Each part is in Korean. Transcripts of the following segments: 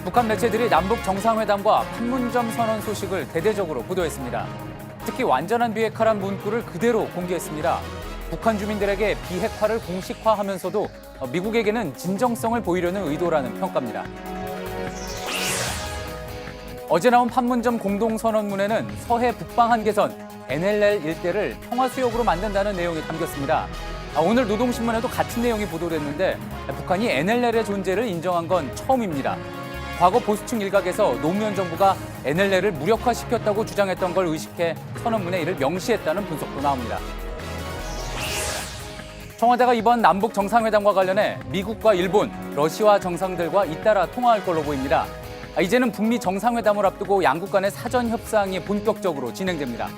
북한 매체들이 남북 정상회담과 판문점 선언 소식을 대대적으로 보도했습니다. 특히 완전한 비핵화란 문구를 그대로 공개했습니다. 북한 주민들에게 비핵화를 공식화하면서도 미국에게는 진정성을 보이려는 의도라는 평가입니다. 어제 나온 판문점 공동선언문에는 서해 북방 한계선, NLL 일대를 평화수역으로 만든다는 내용이 담겼습니다. 오늘 노동신문에도 같은 내용이 보도됐는데 북한이 NLL의 존재를 인정한 건 처음입니다. 과거 보수층 일각에서 노무현 정부가 NLL을 무력화시켰다고 주장했던 걸 의식해 선언문에 이를 명시했다는 분석도 나옵니다. 청와대가 이번 남북 정상회담과 관련해 미국과 일본, 러시아 정상들과 잇따라 통화할 걸로 보입니다. 이제는 북미 정상회담을 앞두고 양국 간의 사전 협상이 본격적으로 진행됩니다.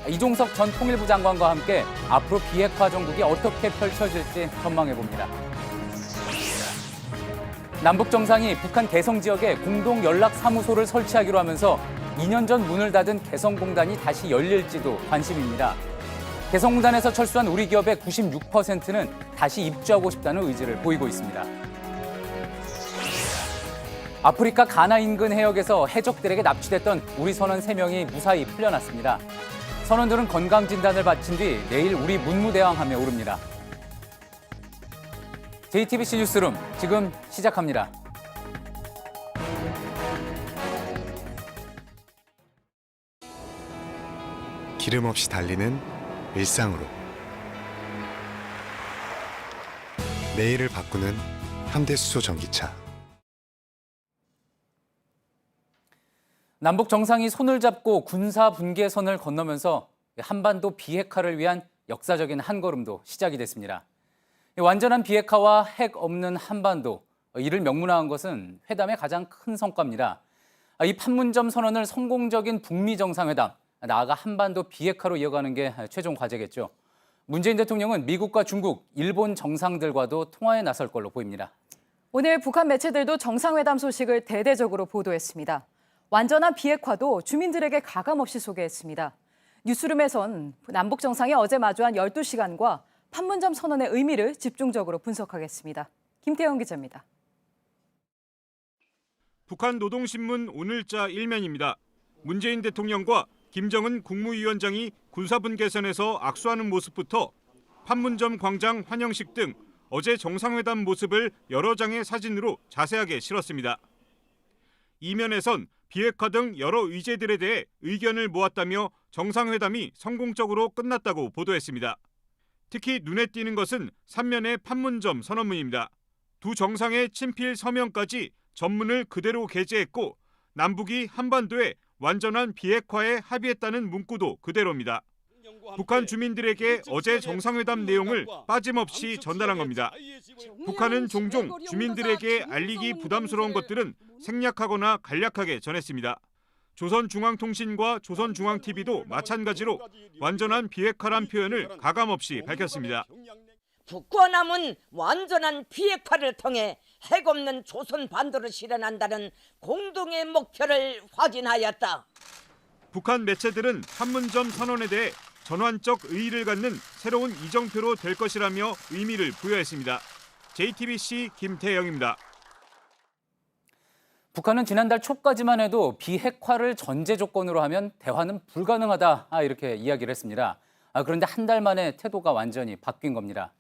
이종석 전 통일부 장관과 함께 앞으로 비핵화 정국이 어떻게 펼쳐질지 전망해봅니다. 남북 정상이 북한 개성 지역에 공동 연락사무소를 설치하기로 하면서 2년 전 문을 닫은 개성공단이 다시 열릴지도 관심입니다. 개성공단에서 철수한 우리 기업의 96%는 다시 입주하고 싶다는 의지를 보이고 있습니다. 아프리카 가나 인근 해역에서 해적들에게 납치됐던 우리 선원 3명이 무사히 풀려났습니다. 선원들은 건강진단을 마친 뒤 내일 우리 문무대왕함에 오릅니다. JTBC 뉴스룸 지금 시작합니다. 기름 없이 달리는 일상으로 내일을 바꾸는 현대수소 전기차. 남북 정상이 손을 잡고 군사 분계선을 건너면서 한반도 비핵화를 위한 역사적인 한 걸음도 시작이 됐습니다. 완전한 비핵화와 핵 없는 한반도, 이를 명문화한 것은 회담의 가장 큰 성과입니다. 이 판문점 선언을 성공적인 북미 정상회담, 나아가 한반도 비핵화로 이어가는 게 최종 과제겠죠. 문재인 대통령은 미국과 중국, 일본 정상들과도 통화에 나설 걸로 보입니다. 오늘 북한 매체들도 정상회담 소식을 대대적으로 보도했습니다. 완전한 비핵화도 주민들에게 가감없이 소개했습니다. 뉴스룸에선 남북 정상이 어제 마주한 12시간과 판문점 선언의 의미를 집중적으로 분석하겠습니다. 김태영 기자입니다. 북한 노동신문 오늘자 1면입니다. 문재인 대통령과 김정은 국무위원장이 군사분계선에서 악수하는 모습부터 판문점 광장 환영식 등 어제 정상회담 모습을 여러 장의 사진으로 자세하게 실었습니다. 이면에선 비핵화 등 여러 의제들에 대해 의견을 모았다며 정상회담이 성공적으로 끝났다고 보도했습니다. 특히 눈에 띄는 것은 3면의 판문점 선언문입니다. 두 정상의 친필 서명까지 전문을 그대로 게재했고 남북이 한반도에 완전한 비핵화에 합의했다는 문구도 그대로입니다. 북한 주민들에게 어제 정상회담 내용을 빠짐없이 전달한 겁니다. 북한은 종종 주민들에게 알리기 부담스러운 것들은 생략하거나 간략하게 전했습니다. 조선중앙통신과 조선중앙TV도 마찬가지로 완전한 비핵화란 표현을 가감없이 밝혔습니다. 북과 남은 완전한 비핵화를 통해 핵 없는 조선 반도를 실현한다는 공동의 목표를 확인하였다. 북한 매체들은 판문점 선언에 대해 전환적 의의를 갖는 새로운 이정표로 될 것이라며 의미를 부여했습니다. JTBC 김태영입니다. 북한은 지난달 초까지만 해도 비핵화를 전제 조건으로 하면 대화는 불가능하다, 이렇게 이야기를 했습니다. 그런데 한 달 만에 태도가 완전히 바뀐 겁니다.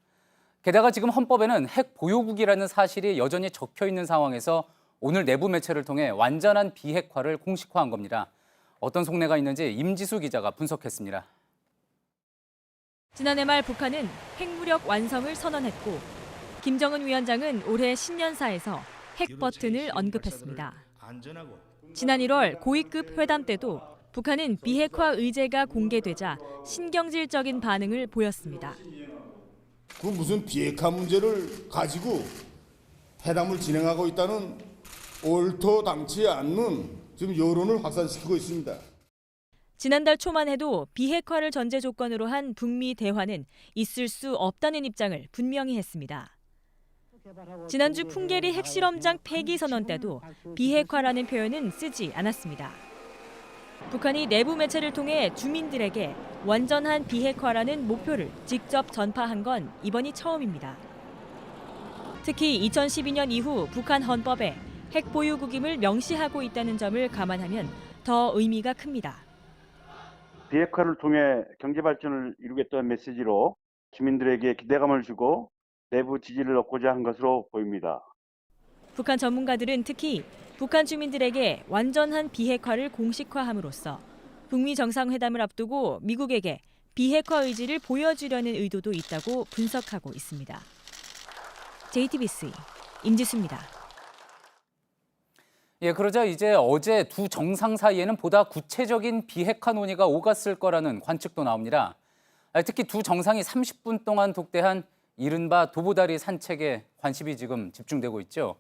게다가 지금 헌법에는 핵 보유국이라는 사실이 여전히 적혀 있는 상황에서 오늘 내부 매체를 통해 완전한 비핵화를 공식화한 겁니다. 어떤 속내가 있는지 임지수 기자가 분석했습니다. 지난해 말 북한은 핵무력 완성을 선언했고 김정은 위원장은 올해 신년사에서 핵 버튼을 언급했습니다. 지난 1월 고위급 회담 때도 북한은 비핵화 의제가 공개되자 신경질적인 반응을 보였습니다. 그 무슨 비핵화 문제를 가지고 회담을 진행하고 있다는 옳도당치 않는 지금 여론을 확산시키고 있습니다. 지난달 초만 해도 비핵화를 전제 조건으로 한 북미 대화는 있을 수 없다는 입장을 분명히 했습니다. 지난주 풍계리 핵실험장 폐기 선언 때도 비핵화라는 표현은 쓰지 않았습니다. 북한이 내부 매체를 통해 주민들에게 완전한 비핵화라는 목표를 직접 전파한 건 이번이 처음입니다. 특히 2012년 이후 북한 헌법에 핵 보유국임을 명시하고 있다는 점을 감안하면 더 의미가 큽니다. 비핵화를 통해 경제 발전을 이루겠다는 메시지로 주민들에게 기대감을 주고 내부 지지를 얻고자 한 것으로 보입니다. 북한 전문가들은 특히 북한 주민들에게 완전한 비핵화를 공식화함으로써 북미 정상회담을 앞두고 미국에게 비핵화 의지를 보여주려는 의도도 있다고 분석하고 있습니다. JTBC 임지수입니다. 예, 그러자 이제 어제 두 정상 사이에는 보다 구체적인 비핵화 논의가 오갔을 거라는 관측도 나옵니다. 특히 두 정상이 30분 동안 독대한 이른바 도보다리 산책에 관심이 지금 집중되고 있죠.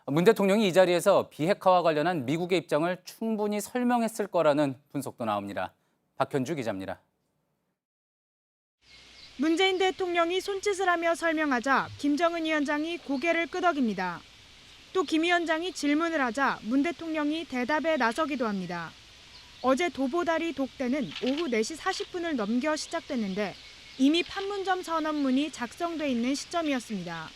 문 대통령이 이 자리에서 비핵화와 관련한 미국의 입장을 충분히 설명했을 거라는 분석도 나옵니다. 박현주 기자입니다. 문재인 대통령이 손짓을 하며 설명하자 김정은 위원장이 고개를 끄덕입니다. 또 김 위원장이 질문을 하자 문 대통령이 대답에 나서기도 합니다. 어제 도보다리 독대는 오후 4시 40분을 넘겨 시작됐는데 이미 판문점 선언문이 작성돼 있는 시점이었습니다.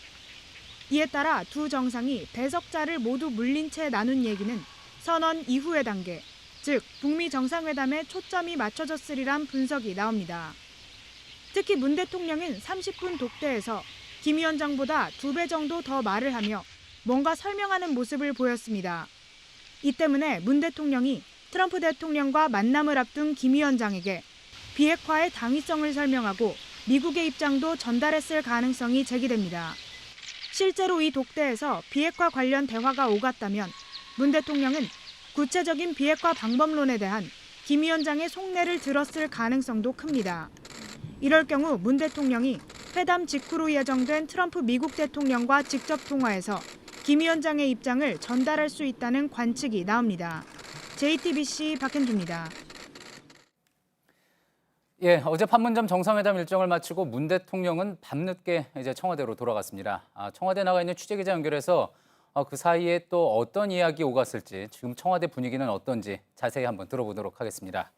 이에 따라 두 정상이 배석자를 모두 물린 채 나눈 얘기는 선언 이후의 단계, 즉 북미 정상회담에 초점이 맞춰졌으리란 분석이 나옵니다. 특히 문 대통령은 30분 독대에서 김 위원장보다 2배 정도 더 말을 하며 뭔가 설명하는 모습을 보였습니다. 이 때문에 문 대통령이 트럼프 대통령과 만남을 앞둔 김 위원장에게 비핵화의 당위성을 설명하고 미국의 입장도 전달했을 가능성이 제기됩니다. 실제로 이 독대에서 비핵화 관련 대화가 오갔다면 문 대통령은 구체적인 비핵화 방법론에 대한 김 위원장의 속내를 들었을 가능성도 큽니다. 이럴 경우 문 대통령이 회담 직후로 예정된 트럼프 미국 대통령과 직접 통화해서 김 위원장의 입장을 전달할 수 있다는 관측이 나옵니다. JTBC 박현주입니다. 예, 어제 판문점 정상회담 일정을 마치고 문 대통령은 밤늦게 이제 청와대로 돌아갔습니다. 청와대 나가 있는 취재기자 연결해서 그 사이에 또 어떤 이야기 오갔을지, 지금 청와대 분위기는 어떤지 자세히 한번 들어보도록 하겠습니다.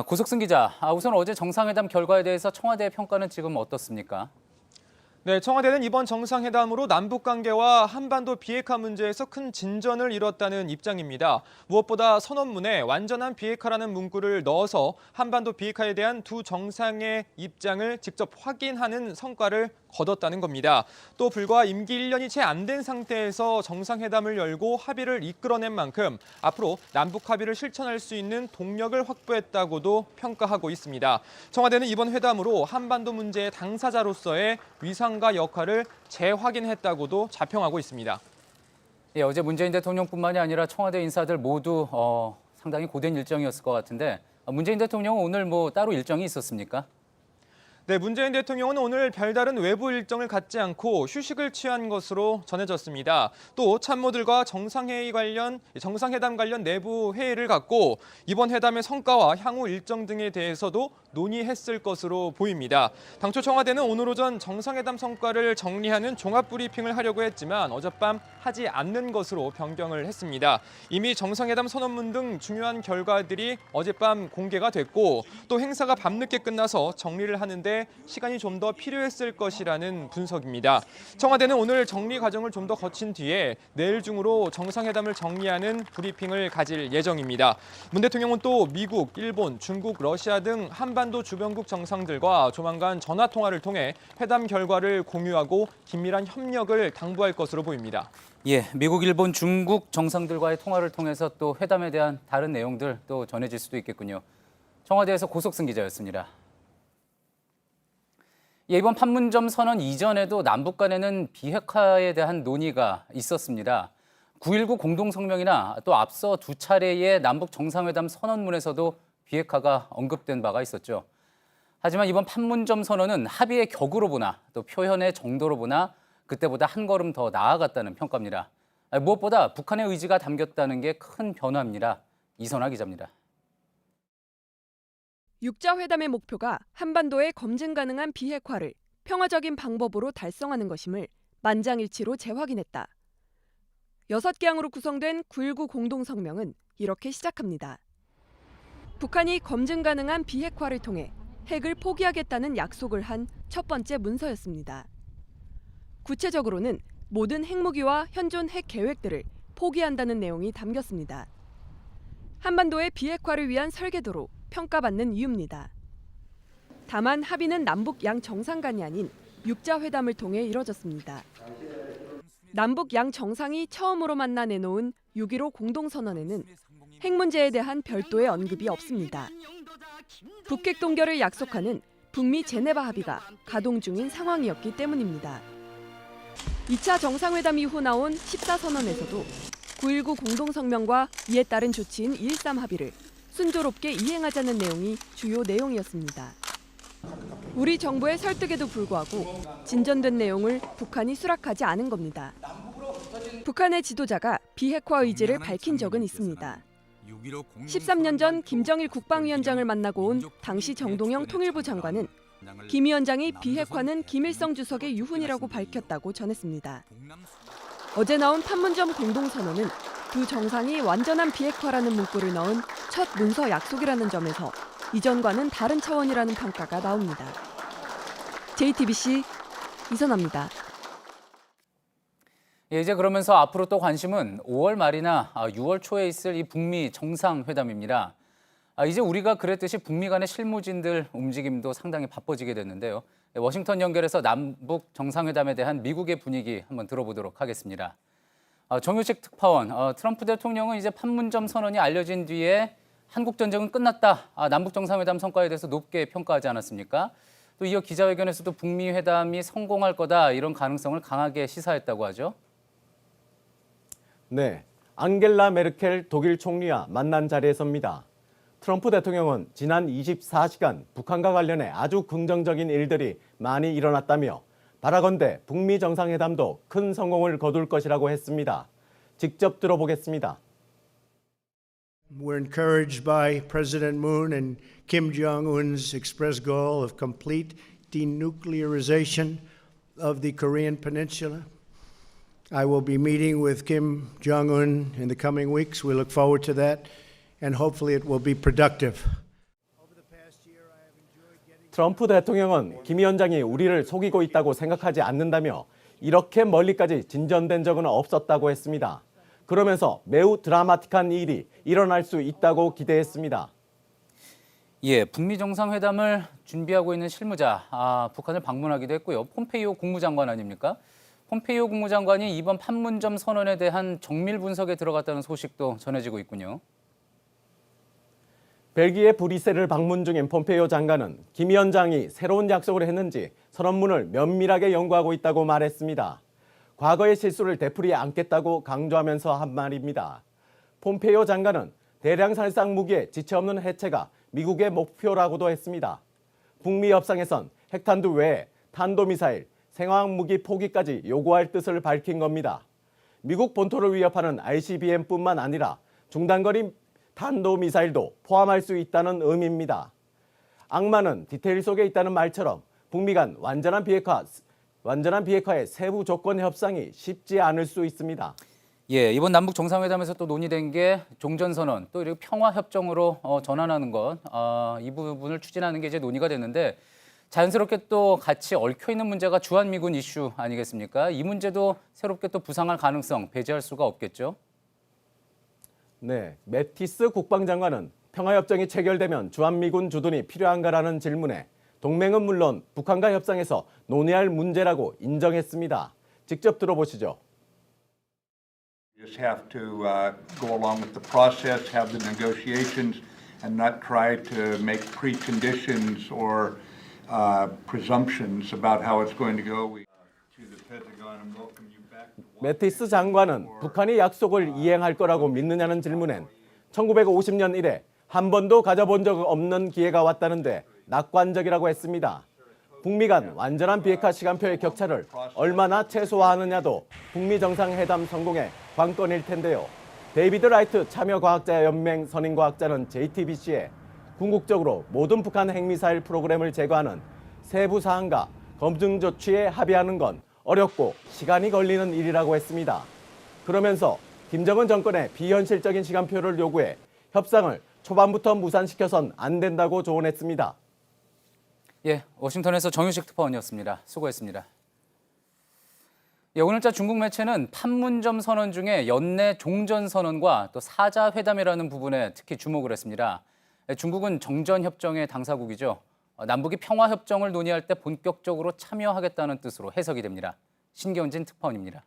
고석승 기자, 우선 어제 정상회담 결과에 대해서 청와대의 평가는 지금 어떻습니까? 네, 청와대는 이번 정상회담으로 남북 관계와 한반도 비핵화 문제에서 큰 진전을 이뤘다는 입장입니다. 무엇보다 선언문에 완전한 비핵화라는 문구를 넣어서 한반도 비핵화에 대한 두 정상의 입장을 직접 확인하는 성과를 거뒀다는 겁니다. 또 불과 임기 1년이 채 안 된 상태에서 정상회담을 열고 합의를 이끌어낸 만큼 앞으로 남북 합의를 실천할 수 있는 동력을 확보했다고도 평가하고 있습니다. 청와대는 이번 회담으로 한반도 문제의 당사자로서의 위상과 역할을 재확인했다고도 자평하고 있습니다. 예, 어제 문재인 대통령뿐만이 아니라 청와대 인사들 모두 상당히 고된 일정이었을 것 같은데 문재인 대통령은 오늘 뭐 따로 일정이 있었습니까? 네, 문재인 대통령은 오늘 별다른 외부 일정을 갖지 않고 휴식을 취한 것으로 전해졌습니다. 또 참모들과 정상회담 관련 내부 회의를 갖고 이번 회담의 성과와 향후 일정 등에 대해서도 논의했을 것으로 보입니다. 당초 청와대는 오늘 오전 정상회담 성과를 정리하는 종합 브리핑을 하려고 했지만 어젯밤 하지 않는 것으로 변경을 했습니다. 이미 정상회담 선언문 등 중요한 결과들이 어젯밤 공개가 됐고 또 행사가 밤늦게 끝나서 정리를 하는데 시간이 좀 더 필요했을 것이라는 분석입니다. 청와대는 오늘 정리 과정을 좀 더 거친 뒤에 내일 중으로 정상회담을 정리하는 브리핑을 가질 예정입니다. 문 대통령은 또 미국, 일본, 중국, 러시아 등 한반도 주변국 정상들과 조만간 전화 통화를 통해 회담 결과를 공유하고 긴밀한 협력을 당부할 것으로 보입니다. 예, 미국, 일본, 중국 정상들과의 통화를 통해서 또 회담에 대한 다른 내용들 또 전해질 수도 있겠군요. 청와대에서 고석승 기자였습니다. 예, 이번 판문점 선언 이전에도 남북 간에는 비핵화에 대한 논의가 있었습니다. 9.19 공동성명이나 또 앞서 두 차례의 남북 정상회담 선언문에서도 비핵화가 언급된 바가 있었죠. 하지만 이번 판문점 선언은 합의의 격으로 보나 또 표현의 정도로 보나 그때보다 한 걸음 더 나아갔다는 평가입니다. 무엇보다 북한의 의지가 담겼다는 게 큰 변화입니다. 이선화 기자입니다. 육자회담의 목표가 한반도의 검증 가능한 비핵화를 평화적인 방법으로 달성하는 것임을 만장일치로 재확인했다. 6개항으로 구성된 9.19 공동성명은 이렇게 시작합니다. 북한이 검증 가능한 비핵화를 통해 핵을 포기하겠다는 약속을 한 첫 번째 문서였습니다. 구체적으로는 모든 핵무기와 현존 핵 계획들을 포기한다는 내용이 담겼습니다. 한반도의 비핵화를 위한 설계도로 평가받는 이유입니다. 다만 합의는 남북 양 정상 간이 아닌 육자 회담을 통해 이뤄졌습니다. 남북 양 정상이 처음으로 만나 내놓은 6.15 공동선언에는 핵 문제에 대한 별도의 언급이 없습니다. 북핵 동결을 약속하는 북미 제네바 합의가 가동 중인 상황이었기 때문입니다. 2차 정상회담 이후 나온 14선언에서도 9.19 공동성명과 이에 따른 조치인 2.13 합의를 순조롭게 이행하자는 내용이 주요 내용이었습니다. 우리 정부의 설득에도 불구하고 진전된 내용을 북한이 수락하지 않은 겁니다. 북한의 지도자가 비핵화 의지를 밝힌 적은 있습니다. 13년 전 김정일 국방위원장을 만나고 온 당시 정동영 통일부 장관은 김 위원장이 비핵화는 김일성 주석의 유훈이라고 밝혔다고 전했습니다. 어제 나온 판문점 공동선언은 두 정상이 완전한 비핵화라는 문구를 넣은 첫 문서 약속이라는 점에서 이전과는 다른 차원이라는 평가가 나옵니다. JTBC 이선아입니다. 예, 이제 그러면서 앞으로 또 관심은 5월 말이나 6월 초에 있을 이 북미 정상회담입니다. 이제 우리가 그랬듯이 북미 간의 실무진들 움직임도 상당히 바빠지게 됐는데요. 워싱턴 연결해서 남북 정상회담에 대한 미국의 분위기 한번 들어보도록 하겠습니다. 정유식 특파원, 트럼프 대통령은 이제 판문점 선언이 알려진 뒤에 한국 전쟁은 끝났다. 남북 정상회담 성과에 대해서 높게 평가하지 않았습니까? 또 이어 기자회견에서도 북미 회담이 성공할 거다 이런 가능성을 강하게 시사했다고 하죠. 네, 앙겔라 메르켈 독일 총리와 만난 자리에서입니다. 트럼프 대통령은 지난 24시간 북한과 관련해 아주 긍정적인 일들이 많이 일어났다며 바라건대 북미 정상회담도 큰 성공을 거둘 것이라고 했습니다. 직접 들어보겠습니다. We're encouraged by President Moon and Kim Jong-un's expressed goal of complete denuclearization of the Korean Peninsula. I will be meeting with Kim Jong-un in the coming weeks. We look forward to that, and hopefully it will be productive. 트럼프 대통령은 김 위원장이 우리를 속이고 있다고 생각하지 않는다며 이렇게 멀리까지 진전된 적은 없었다고 했습니다. 그러면서 매우 드라마틱한 일이 일어날 수 있다고 기대했습니다. 예, 북미 정상회담을 준비하고 있는 실무자, 북한을 방문하기도 했고요. 폼페이오 국무장관 아닙니까? 폼페이오 국무장관이 이번 판문점 선언에 대한 정밀 분석에 들어갔다는 소식도 전해지고 있군요. 벨기에 브뤼셀을 방문 중인 폼페이오 장관은 김 위원장이 새로운 약속을 했는지 선언문을 면밀하게 연구하고 있다고 말했습니다. 과거의 실수를 되풀이 않겠다고 강조하면서 한 말입니다. 폼페이오 장관은 대량 살상 무기의 지체 없는 해체가 미국의 목표라고도 했습니다. 북미 협상에선 핵탄두 외에 탄도미사일, 생화학무기 포기까지 요구할 뜻을 밝힌 겁니다. 미국 본토를 위협하는 ICBM뿐만 아니라 중단거리 탄도미사일도 포함할 수 있다는 의미입니다. 악마는 디테일 속에 있다는 말처럼 북미 간 완전한 비핵화의 세부 조건 협상이 쉽지 않을 수 있습니다. 예, 이번 남북 정상회담에서 또 논의된 게 종전선언, 또 이렇게 평화협정으로 전환하는 것, 이 부분을 추진하는 게 이제 논의가 됐는데 자연스럽게 또 같이 얽혀있는 문제가 주한미군 이슈 아니겠습니까? 이 문제도 새롭게 또 부상할 가능성 배제할 수가 없겠죠? 네, 매티스 국방장관은 평화협정이 체결되면 주한미군 주둔이 필요한가라는 질문에 동맹은 물론 북한과 협상에서 논의할 문제라고 인정했습니다. 직접 들어보시죠. You just have to go along with the process, have the negotiations, and not try to make preconditions or presumptions about how it's going to go. To the Pentagon and welcome you back. 매티스 장관은 북한이 약속을 이행할 거라고 믿느냐는 질문엔 1950년 이래 한 번도 가져본 적 없는 기회가 왔다는데 낙관적이라고 했습니다. 북미 간 완전한 비핵화 시간표의 격차를 얼마나 최소화하느냐도 북미 정상회담 성공의 관건일 텐데요. 데이비드 라이트 참여과학자연맹 선임과학자는 JTBC에 궁극적으로 모든 북한 핵미사일 프로그램을 제거하는 세부 사항과 검증 조치에 합의하는 건 어렵고 시간이 걸리는 일이라고 했습니다. 그러면서 김정은 정권의 비현실적인 시간표를 요구해 협상을 초반부터 무산시켜선 안 된다고 조언했습니다. 예, 워싱턴에서 정유식 특파원이었습니다. 수고했습니다. 오늘자 중국 매체는 판문점 선언 중에 연내 종전 선언과 또 사자 회담이라는 부분에 특히 주목을 했습니다. 중국은 정전 협정의 당사국이죠. 남북이 평화 협정을 논의할 때 본격적으로 참여하겠다는 뜻으로 해석이 됩니다. 신경진 특파원입니다.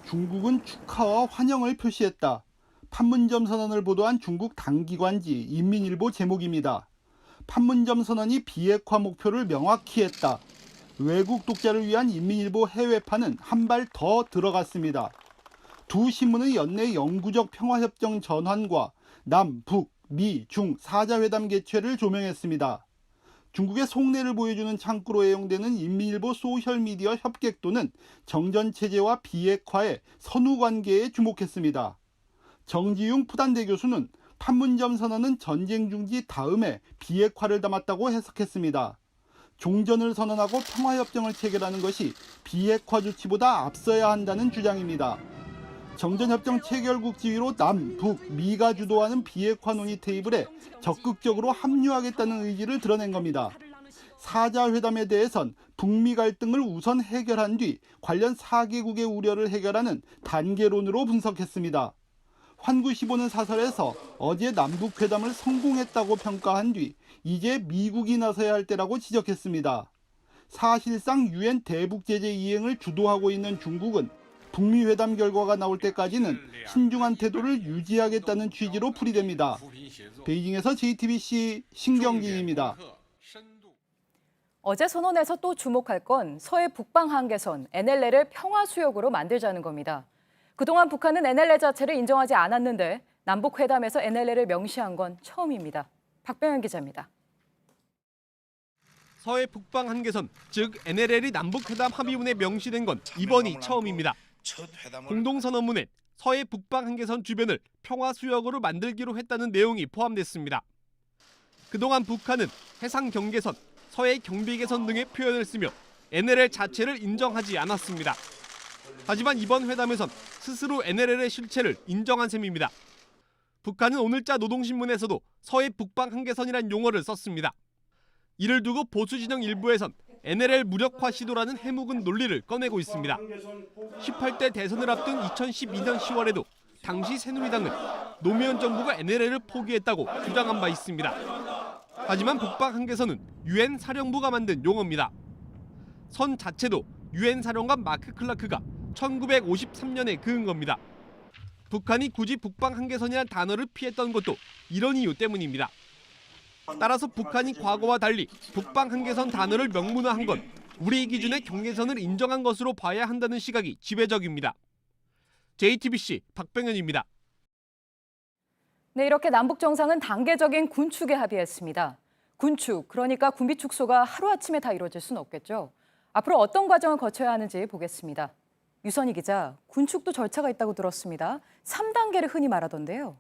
중국은 축하와 환영을 표시했다. 판문점 선언을 보도한 중국 당기관지 인민일보 제목입니다. 판문점 선언이 비핵화 목표를 명확히 했다. 외국 독자를 위한 인민일보 해외판은 한 발 더 들어갔습니다. 두 신문의 연내 영구적 평화협정 전환과 남, 북, 미, 중 4자 회담 개최를 조명했습니다. 중국의 속내를 보여주는 창구로 애용되는 인민일보 소셜미디어 협객도는 정전체제와 비핵화의 선후관계에 주목했습니다. 정지용 푸단대 교수는 판문점 선언은 전쟁 중지 다음에 비핵화를 담았다고 해석했습니다. 종전을 선언하고 평화협정을 체결하는 것이 비핵화 조치보다 앞서야 한다는 주장입니다. 정전협정 체결국 지위로 남, 북, 미가 주도하는 비핵화 논의 테이블에 적극적으로 합류하겠다는 의지를 드러낸 겁니다. 사자 회담에 대해선 북미 갈등을 우선 해결한 뒤 관련 4개국의 우려를 해결하는 단계론으로 분석했습니다. 환구시보는 사설에서 어제 남북회담을 성공했다고 평가한 뒤 이제 미국이 나서야 할 때라고 지적했습니다. 사실상 유엔 대북 제재 이행을 주도하고 있는 중국은 북미 회담 결과가 나올 때까지는 신중한 태도를 유지하겠다는 취지로 풀이됩니다. 베이징에서 JTBC 신경진입니다. 어제 선언에서 또 주목할 건 서해 북방 한계선 NLL을 평화 수역으로 만들자는 겁니다. 그동안 북한은 NLL 자체를 인정하지 않았는데 남북 회담에서 NLL을 명시한 건 처음입니다. 박병현 기자입니다. 서해 북방 한계선, 즉 NLL이 남북회담 합의문에 명시된 건 이번이 처음입니다. 공동선언문엔 서해 북방 한계선 주변을 평화수역으로 만들기로 했다는 내용이 포함됐습니다. 그동안 북한은 해상 경계선, 서해 경비계선 등의 표현을 쓰며 NLL 자체를 인정하지 않았습니다. 하지만 이번 회담에선 스스로 NLL의 실체를 인정한 셈입니다. 북한은 오늘자 노동신문에서도 서해 북방 한계선이란 용어를 썼습니다. 이를 두고 보수진영 일부에선 NLL 무력화 시도라는 해묵은 논리를 꺼내고 있습니다. 18대 대선을 앞둔 2012년 10월에도 당시 새누리당은 노무현 정부가 NLL을 포기했다고 주장한 바 있습니다. 하지만 북방 한계선은 유엔 사령부가 만든 용어입니다. 선 자체도 유엔 사령관 마크 클라크가 1953년에 그은 겁니다. 북한이 굳이 북방 한계선이라는 단어를 피했던 것도 이런 이유 때문입니다. 따라서 북한이 과거와 달리 북방 한계선 단어를 명문화한 건 우리 기준의 경계선을 인정한 것으로 봐야 한다는 시각이 지배적입니다. JTBC 박병현입니다. 네, 이렇게 남북 정상은 단계적인 군축에 합의했습니다. 군축, 그러니까 군비 축소가 하루아침에 다 이루어질 수는 없겠죠. 앞으로 어떤 과정을 거쳐야 하는지 보겠습니다. 유선희 기자, 군축도 절차가 있다고 들었습니다. 3단계를 흔히 말하던데요.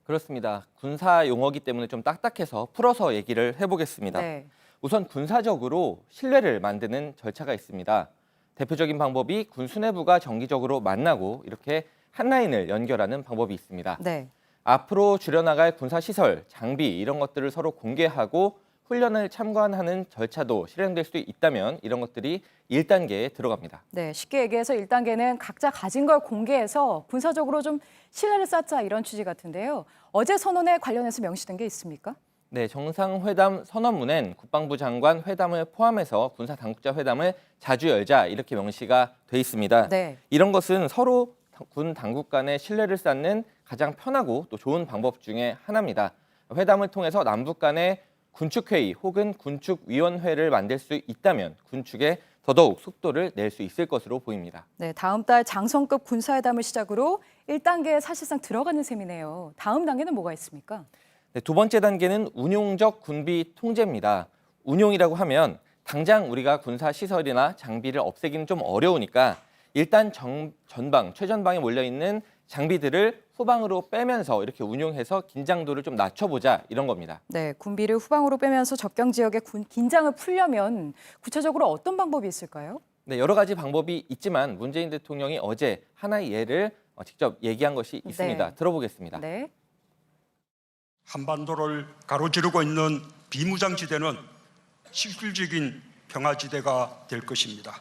그렇습니다. 군사 용어기 때문에 좀 딱딱해서 풀어서 얘기를 해보겠습니다. 네. 우선 군사적으로 신뢰를 만드는 절차가 있습니다. 대표적인 방법이 군 수뇌부가 정기적으로 만나고 이렇게 한 라인을 연결하는 방법이 있습니다. 네. 앞으로 줄여나갈 군사시설, 장비 이런 것들을 서로 공개하고 훈련을 참관하는 절차도 실행될 수 있다면 이런 것들이 1단계에 들어갑니다. 네, 쉽게 얘기해서 1단계는 각자 가진 걸 공개해서 군사적으로 좀 신뢰를 쌓자 이런 취지 같은데요. 어제 선언에 관련해서 명시된 게 있습니까? 네, 정상회담 선언문엔 국방부 장관 회담을 포함해서 군사 당국자 회담을 자주 열자 이렇게 명시가 돼 있습니다. 네. 이런 것은 서로 군 당국 간의 신뢰를 쌓는 가장 편하고 또 좋은 방법 중에 하나입니다. 회담을 통해서 남북 간의 군축회의 혹은 군축위원회를 만들 수 있다면 군축에 더더욱 속도를 낼 수 있을 것으로 보입니다. 네, 다음 달 장성급 군사회담을 시작으로 1단계에 사실상 들어가는 셈이네요. 다음 단계는 뭐가 있습니까? 네, 두 번째 단계는 운용적 군비 통제입니다. 운용이라고 하면 당장 우리가 군사 시설이나 장비를 없애기는 좀 어려우니까 일단 전방, 최전방에 몰려있는 장비들을 후방으로 빼면서 이렇게 운용해서 긴장도를 좀 낮춰보자 이런 겁니다. 네, 군비를 후방으로 빼면서 접경 지역의 긴장을 풀려면 구체적으로 어떤 방법이 있을까요? 네, 여러 가지 방법이 있지만 문재인 대통령이 어제 하나의 예를 직접 얘기한 것이 있습니다. 네. 들어보겠습니다. 네. 한반도를 가로지르고 있는 비무장지대는 실질적인 평화지대가 될 것입니다.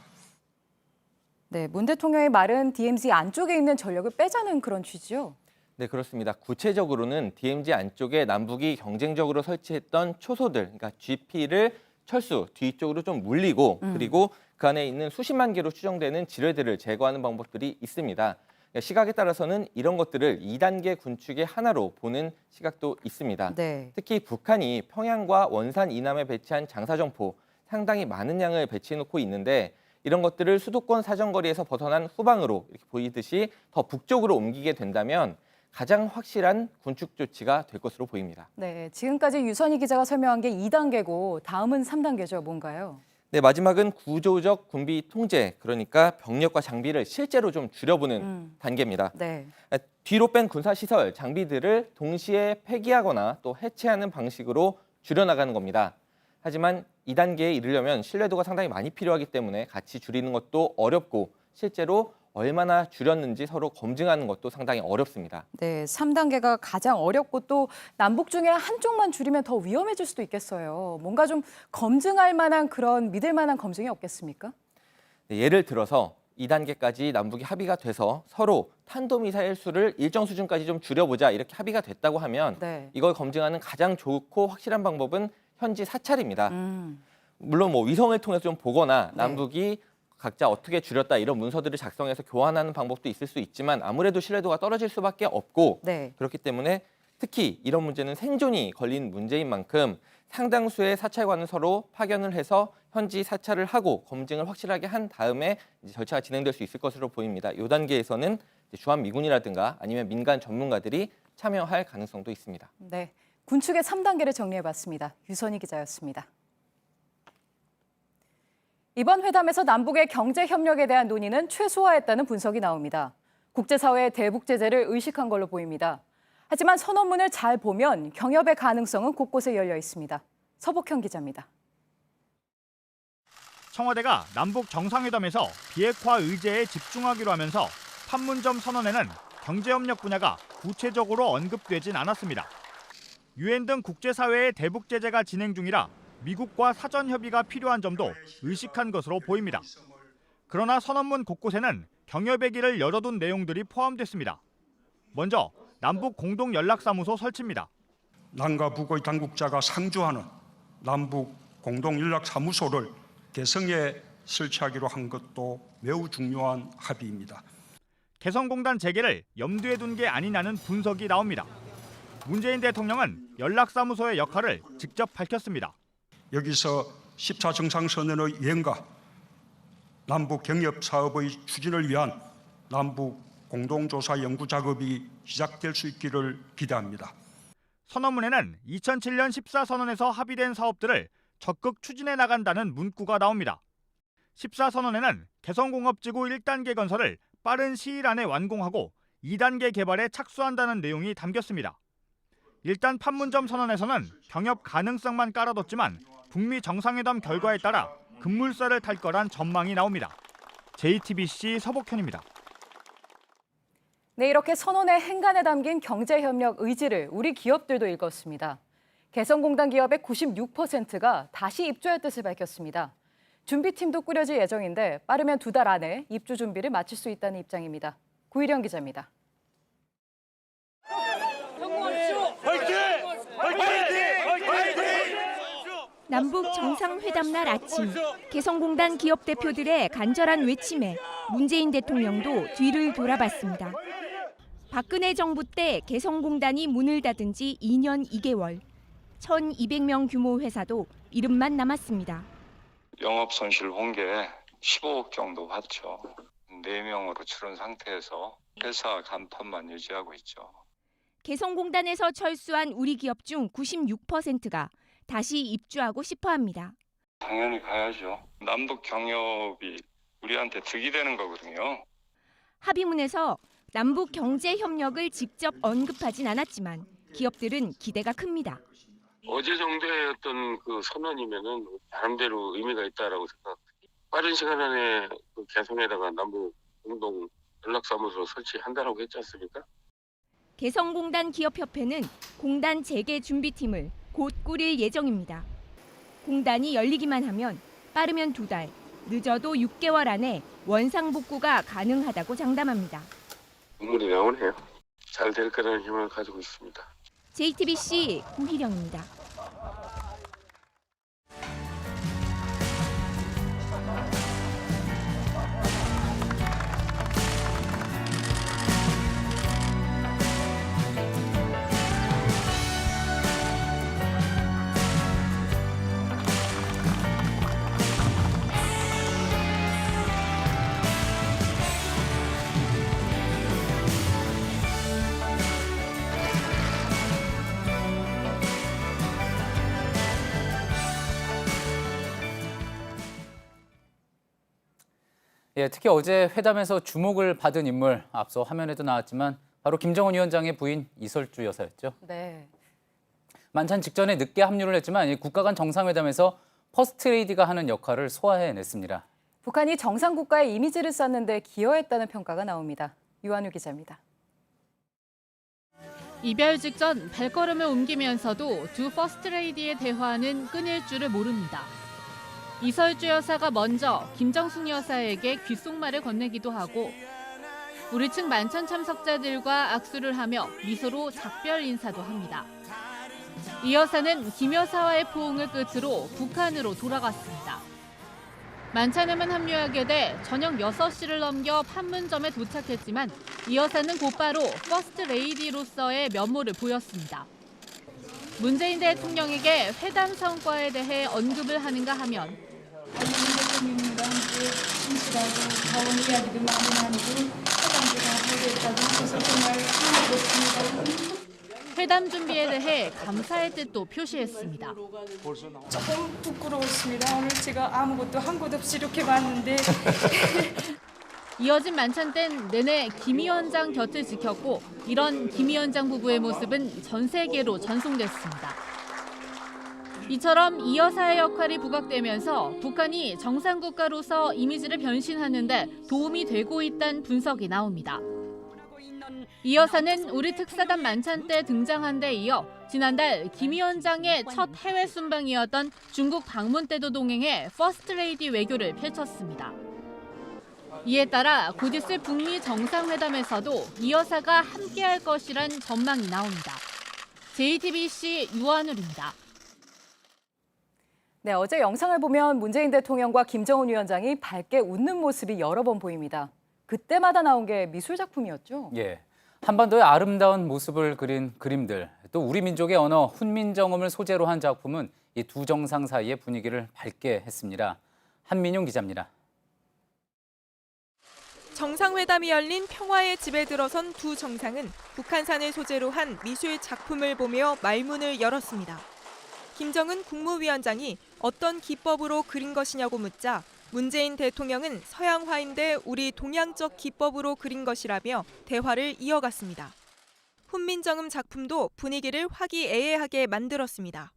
네, 문 대통령의 말은 DMZ 안쪽에 있는 전력을 빼자는 그런 취지죠? 네, 그렇습니다. 구체적으로는 DMZ 안쪽에 남북이 경쟁적으로 설치했던 초소들, 그러니까 GP를 철수 뒤쪽으로 좀 물리고 그리고 그 안에 있는 수십만 개로 추정되는 지뢰들을 제거하는 방법들이 있습니다. 시각에 따라서는 이런 것들을 2단계 군축의 하나로 보는 시각도 있습니다. 네. 특히 북한이 평양과 원산 이남에 배치한 장사정포 상당히 많은 양을 배치해놓고 있는데 이런 것들을 수도권 사정거리에서 벗어난 후방으로 이렇게 보이듯이 더 북쪽으로 옮기게 된다면 가장 확실한 군축 조치가 될 것으로 보입니다. 네, 지금까지 유선희 기자가 설명한 게 2단계고 다음은 3단계죠. 뭔가요? 네, 마지막은 구조적 군비 통제, 그러니까 병력과 장비를 실제로 좀 줄여보는 단계입니다. 네. 뒤로 뺀 군사시설, 장비들을 동시에 폐기하거나 또 해체하는 방식으로 줄여나가는 겁니다. 하지만 2단계에 이르려면 신뢰도가 상당히 많이 필요하기 때문에 같이 줄이는 것도 어렵고 실제로 얼마나 줄였는지 서로 검증하는 것도 상당히 어렵습니다. 네, 3단계가 가장 어렵고 또 남북 중에 한쪽만 줄이면 더 위험해질 수도 있겠어요. 뭔가 좀 검증할 만한 그런 믿을 만한 검증이 없겠습니까? 네, 예를 들어서 2단계까지 남북이 합의가 돼서 서로 탄도미사일 수를 일정 수준까지 좀 줄여보자 이렇게 합의가 됐다고 하면 네. 이걸 검증하는 가장 좋고 확실한 방법은 현지 사찰입니다. 물론 뭐 위성을 통해서 좀 보거나 남북이 각자 어떻게 줄였다 이런 문서들을 작성해서 교환하는 방법도 있을 수 있지만 아무래도 신뢰도가 떨어질 수밖에 없고 그렇기 때문에 특히 이런 문제는 생존이 걸린 문제인 만큼 상당수의 사찰관을 서로 파견을 해서 현지 사찰을 하고 검증을 확실하게 한 다음에 이제 절차가 진행될 수 있을 것으로 보입니다. 이 단계에서는 주한미군이라든가 아니면 민간 전문가들이 참여할 가능성도 있습니다. 네, 군축의 3단계를 정리해봤습니다. 유선희 기자였습니다. 이번 회담에서 남북의 경제 협력에 대한 논의는 최소화했다는 분석이 나옵니다. 국제사회의 대북 제재를 의식한 걸로 보입니다. 하지만 선언문을 잘 보면 경협의 가능성은 곳곳에 열려 있습니다. 서복형 기자입니다. 청와대가 남북 정상회담에서 비핵화 의제에 집중하기로 하면서 판문점 선언에는 경제협력 분야가 구체적으로 언급되진 않았습니다. 유엔 등 국제사회의 대북 제재가 진행 중이라 미국과 사전 협의가 필요한 점도 의식한 것으로 보입니다. 그러나 선언문 곳곳에는 경협의 길을 열어둔 내용들이 포함됐습니다. 먼저 남북 공동 연락사무소 설치입니다. 남과 북의 당국자가 상주하는 남북 공동 연락사무소를 개성에 설치하기로 한 것도 매우 중요한 합의입니다. 개성공단 재개를 염두에 둔 게 아니냐는 분석이 나옵니다. 문재인 대통령은 연락사무소의 역할을 직접 밝혔습니다. 여기서 14 정상선언의 이행과 남북 경협 사업의 추진을 위한 남북 공동조사 연구 작업이 시작될 수 있기를 기대합니다. 선언문에는 2007년 14선언에서 합의된 사업들을 적극 추진해 나간다는 문구가 나옵니다. 14선언에는 개성공업지구 1단계 건설을 빠른 시일 안에 완공하고 2단계 개발에 착수한다는 내용이 담겼습니다. 일단 판문점 선언에서는 경협 가능성만 깔아뒀지만 북미 정상회담 결과에 따라 급물살을 탈 거란 전망이 나옵니다. JTBC 서복현입니다. 네, 이렇게 선언의 행간에 담긴 경제협력 의지를 우리 기업들도 읽었습니다. 개성공단 기업의 96%가 다시 입주할 뜻을 밝혔습니다. 준비팀도 꾸려질 예정인데 빠르면 2달 안에 입주 준비를 마칠 수 있다는 입장입니다. 구일영 기자입니다. 남북 정상회담 날 아침, 개성공단 기업 대표들의 간절한 외침에 문재인 대통령도 뒤를 돌아봤습니다. 박근혜 정부 때 개성공단이 문을 닫은 지 2년 2개월. 1,200명 규모 회사도 이름만 남았습니다. 영업 손실 홍계 15억 정도 받죠. 4명으로 줄은 상태에서 회사 간판만 유지하고 있죠. 개성공단에서 철수한 우리 기업 중 96%가 다시 입주하고 싶어 합니다. 당연히 가야죠. 남북 경협이 우리한테 득이 되는 거거든요. 합의문에서 남북 경제 협력을 직접 언급하진 않았지만 기업들은 기대가 큽니다. 어제 정도의 어떤 그 선언이면은 나름대로 의미가 있다라고 생각합니다. 빠른 시간 안에 그 개성에다가 남북 공동 연락사무소 설치한다라고 했지 않습니까? 개성공단 기업협회는 공단 재개 준비팀을 곧 꾸릴 예정입니다. 공단이 열리기만 하면 빠르면 2달, 늦어도 6개월 안에 원상복구가 가능하다고 장담합니다. 눈물이 나오네요. 잘 될 거라는 희망을 가지고 있습니다. JTBC 구희령입니다. 예, 특히 어제 회담에서 주목을 받은 인물, 앞서 화면에도 나왔지만 바로 김정은 위원장의 부인 이설주 여사였죠. 네. 만찬 직전에 늦게 합류를 했지만 이 국가 간 정상회담에서 퍼스트레이디가 하는 역할을 소화해냈습니다. 북한이 정상국가의 이미지를 쌓는 데 기여했다는 평가가 나옵니다. 유한우 기자입니다. 이별 직전 발걸음을 옮기면서도 두 퍼스트레이디의 대화는 끊일 줄을 모릅니다. 이설주 여사가 먼저 김정숙 여사에게 귓속말을 건네기도 하고 우리 측 만찬 참석자들과 악수를 하며 미소로 작별 인사도 합니다. 이 여사는 김 여사와의 포옹을 끝으로 북한으로 돌아갔습니다. 만찬에만 합류하게 돼 저녁 6시를 넘겨 판문점에 도착했지만 이 여사는 곧바로 퍼스트 레이디로서의 면모를 보였습니다. 문재인 대통령에게 회담 성과에 대해 언급을 하는가 하면 대통령님과 함께 진실하고 좋은 이야기도 많이 나누고 회담도 잘 되겠다고 해서 정말 기쁘습니다. 회담 준비에 대해 감사의 뜻도 표시했습니다. 조금 부끄러웠습니다. 오늘 제가 아무것도 한 것 없이 이렇게 왔는데 이어진 만찬 땐 내내 김 위원장 곁을 지켰고 이런 김 위원장 부부의 모습은 전 세계로 전송됐습니다. 이처럼 이 여사의 역할이 부각되면서 북한이 정상국가로서 이미지를 변신하는 데 도움이 되고 있다는 분석이 나옵니다. 이 여사는 우리 특사단 만찬 때 등장한 데 이어 지난달 김 위원장의 첫 해외 순방이었던 중국 방문 때도 동행해 퍼스트레이디 외교를 펼쳤습니다. 이에 따라 곧 있을 북미 정상회담에서도 이 여사가 함께할 것이란 전망이 나옵니다. JTBC 유한울입니다. 네, 어제 영상을 보면 문재인 대통령과 김정은 위원장이 밝게 웃는 모습이 여러 번 보입니다. 그때마다 나온 게 미술 작품이었죠? 예, 한반도의 아름다운 모습을 그린 그림들, 또 우리 민족의 언어 훈민정음을 소재로 한 작품은 이 두 정상 사이의 분위기를 밝게 했습니다. 한민용 기자입니다. 정상회담이 열린 평화의 집에 들어선 두 정상은 북한산을 소재로 한 미술 작품을 보며 말문을 열었습니다. 김정은 국무위원장이 어떤 기법으로 그린 것이냐고 묻자 문재인 대통령은 서양화인데 우리 동양적 기법으로 그린 것이라며 대화를 이어갔습니다. 훈민정음 작품도 분위기를 화기애애하게 만들었습니다.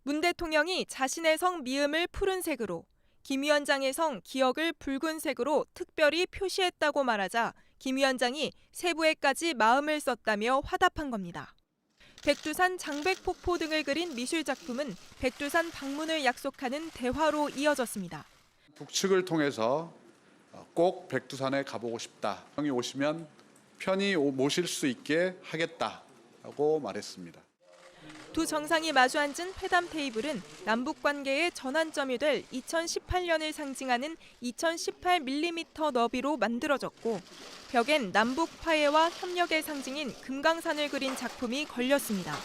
문 대통령이 자신의 성 미음을 푸른색으로, 김 위원장의 성 기억을 붉은색으로 특별히 표시했다고 말하자 김 위원장이 세부에까지 마음을 썼다며 화답한 겁니다. 백두산 장백폭포 등을 그린 미술 작품은 백두산 방문을 약속하는 대화로 이어졌습니다. 북측을 통해서 꼭 백두산에 가보고 싶다. 형이 오시면 편히 모실 수 있게 하겠다고 말했습니다. 두 정상이 마주 앉은 회담 테이블은 남북 관계의 전환점이 될 2018년을 상징하는 2018mm 너비로 만들어졌고 벽엔 남북 화해와 협력의 상징인 금강산을 그린 작품이 걸렸습니다.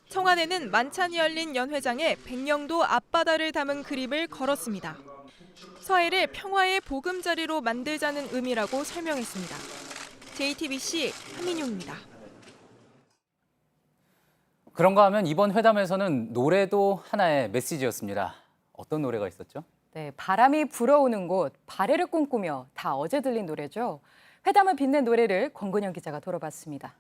청와대는 만찬이 열린 연회장에 백령도 앞바다를 담은 그림을 걸었습니다. 서해를 평화의 보금자리로 만들자는 의미라고 설명했습니다. JTBC 한민용입니다. 그런가 하면 이번 회담에서는 노래도 하나의 메시지였습니다. 어떤 노래가 있었죠? 네, 바람이 불어오는 곳, 발해를 꿈꾸며 다 어제 들린 노래죠. 회담을 빛낸 노래를 권근영 기자가 돌아봤습니다.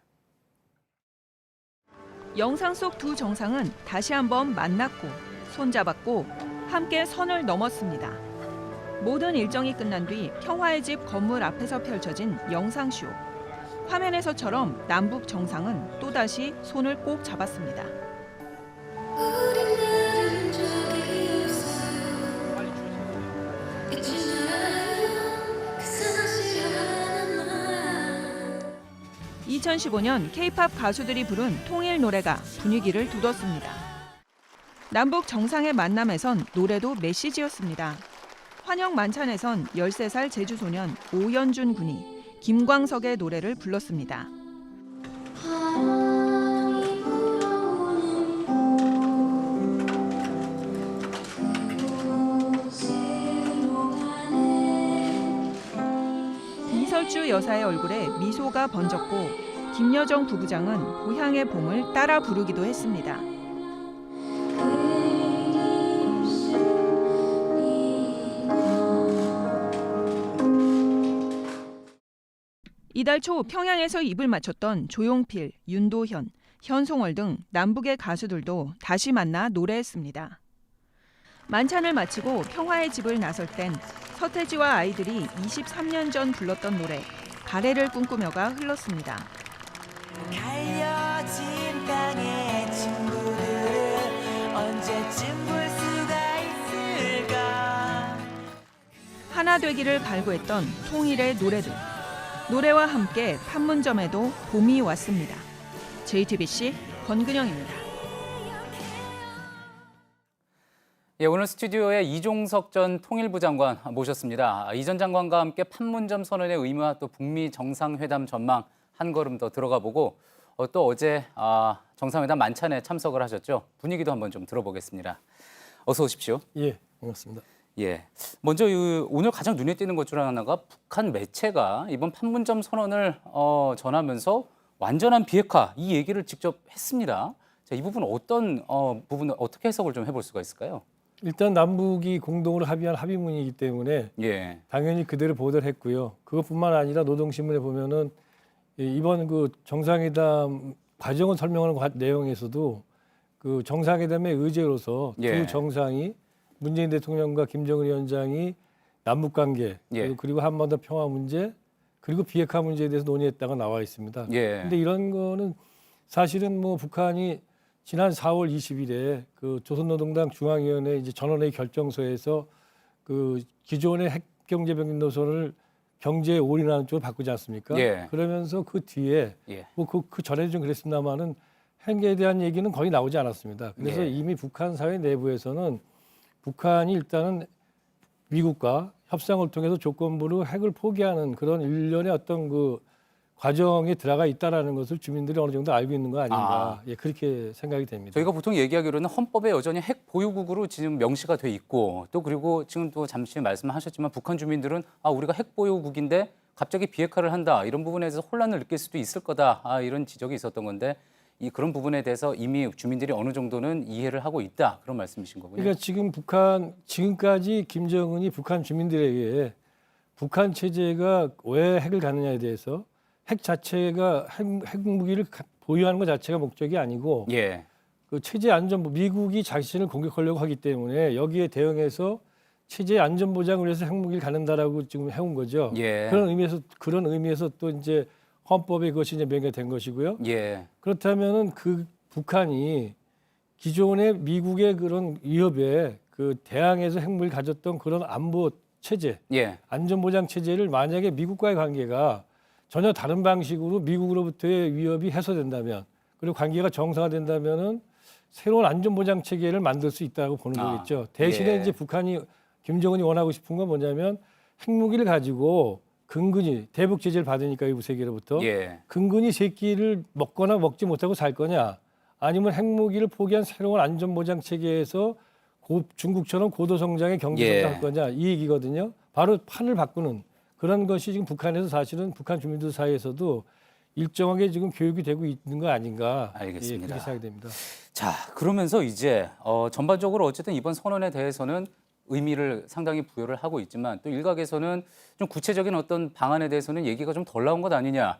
영상 속 두 정상은 다시 한번 만났고 손잡았고 함께 선을 넘었습니다. 모든 일정이 끝난 뒤 평화의 집 건물 앞에서 펼쳐진 영상쇼. 화면에서처럼 남북 정상은 또다시 손을 꼭 잡았습니다. (2015년) K-팝 가수들이 부른 통일 노래가 분위기를 돋웠습니다. 남북 정상의 만남에선 노래도 메시지였습니다. 환영 만찬에선 13살 제주 소년 오연준 군이 김광석의 노래를 불렀습니다. 이설주 여사의 얼굴에 미소가 번졌고 김여정 부부장은 고향의 봄을 따라 부르기도 했습니다. 이달 초 평양에서 입을 맞췄던 조용필, 윤도현, 현송월 등 남북의 가수들도 다시 만나 노래했습니다. 만찬을 마치고 평화의 집을 나설 땐 서태지와 아이들이 23년 전 불렀던 노래 가래를 꿈꾸며가 흘렀습니다. 갈려진 땅의 친구들을 언제쯤 볼 수가 있을까. 하나 되기를 갈구했던 통일의 노래들. 노래와 함께 판문점에도 봄이 왔습니다. JTBC 권근영입니다. 예, 오늘 스튜디오에 이종석 전 통일부 장관 모셨습니다. 이 전 장관과 함께 판문점 선언의 의미와 또 북미 정상회담 전망 한 걸음 더 들어가 보고 또 어제 정상회담 만찬에 참석을 하셨죠. 분위기도 한번 좀 들어보겠습니다. 어서 오십시오. 예, 반갑습니다. 예, 먼저 오늘 가장 눈에 띄는 것 중 하나가 북한 매체가 이번 판문점 선언을 전하면서 완전한 비핵화 이 얘기를 직접 했습니다. 자, 이 부분 부분을 어떻게 해석을 좀 해볼 수가 있을까요? 일단 남북이 공동으로 합의한 합의문이기 때문에 예. 당연히 그대로 보도를 했고요. 그것뿐만 아니라 노동신문에 보면은 이번 그 정상회담 과정을 설명하는 내용에서도 그 정상회담의 의제로서 예. 두 정상이 문재인 대통령과 김정은 위원장이 남북 관계 예. 그리고 한반도 평화 문제 그리고 비핵화 문제에 대해서 논의했다가 나와 있습니다. 그런데 예. 이런 거는 사실은 뭐 북한이 지난 4월 20일에 그 조선노동당 중앙위원회 이제 전원회의 결정서에서 그 기존의 핵경제병 노선을 경제에 올인하는 쪽으로 바꾸지 않습니까? 예. 그러면서 그 뒤에 예. 뭐 그 전에도 좀 그랬습니다만은 핵에 대한 얘기는 거의 나오지 않았습니다. 그래서 예. 이미 북한 사회 내부에서는 북한이 일단은 미국과 협상을 통해서 조건부로 핵을 포기하는 그런 일련의 어떤 그 과정에 들어가 있다라는 것을 주민들이 어느 정도 알고 있는 거 아닌가 예, 그렇게 생각이 됩니다. 저희가 보통 얘기하기로는 헌법에 여전히 핵 보유국으로 지금 명시가 돼 있고 또 그리고 지금 또 잠시 말씀하셨지만 북한 주민들은 우리가 핵 보유국인데 갑자기 비핵화를 한다 이런 부분에 대해서 혼란을 느낄 수도 있을 거다 이런 지적이 있었던 건데 그런 부분에 대해서 이미 주민들이 어느 정도는 이해를 하고 있다 그런 말씀이신 거군요. 그러니까 지금까지 김정은이 북한 주민들에게 북한 체제가 왜 핵을 갖느냐에 대해서 핵 자체가 핵 무기를 보유하는 것 자체가 목적이 아니고 예. 그 체제 안전보 미국이 자신을 공격하려고 하기 때문에 여기에 대응해서 체제 안전 보장을 위해서 핵무기를 갖는다라고 지금 해온 거죠. 예. 그런 의미에서 또 이제 헌법에 그것이 이제 명기된 것이고요. 예. 그렇다면은 그 북한이 기존의 미국의 그런 위협에 그 대항해서 핵무기를 가졌던 그런 안보 체제, 예. 안전 보장 체제를 만약에 미국과의 관계가 전혀 다른 방식으로 미국으로부터의 위협이 해소된다면 그리고 관계가 정상화된다면은 새로운 안전 보장 체계를 만들 수 있다고 보는 거겠죠. 대신에 예. 이제 북한이 김정은이 원하고 싶은 건 뭐냐면 핵무기를 가지고 근근히 대북 제재를 받으니까 외부 세계로부터 예. 근근히 새끼를 먹거나 먹지 못하고 살 거냐 아니면 핵무기를 포기한 새로운 안전 보장 체계에서 중국처럼 고도 성장의 경제 성장할 거냐 이 얘기거든요. 바로 판을 바꾸는 그런 것이 지금 북한에서 사실은 북한 주민들 사이에서도 일정하게 지금 교육이 되고 있는 거 아닌가. 알겠습니다. 예, 그렇게 생각이 됩니다. 자, 그러면서 이제 전반적으로 어쨌든 이번 선언에 대해서는 의미를 상당히 부여를 하고 있지만 또 일각에서는 좀 구체적인 어떤 방안에 대해서는 얘기가 좀 덜 나온 것 아니냐.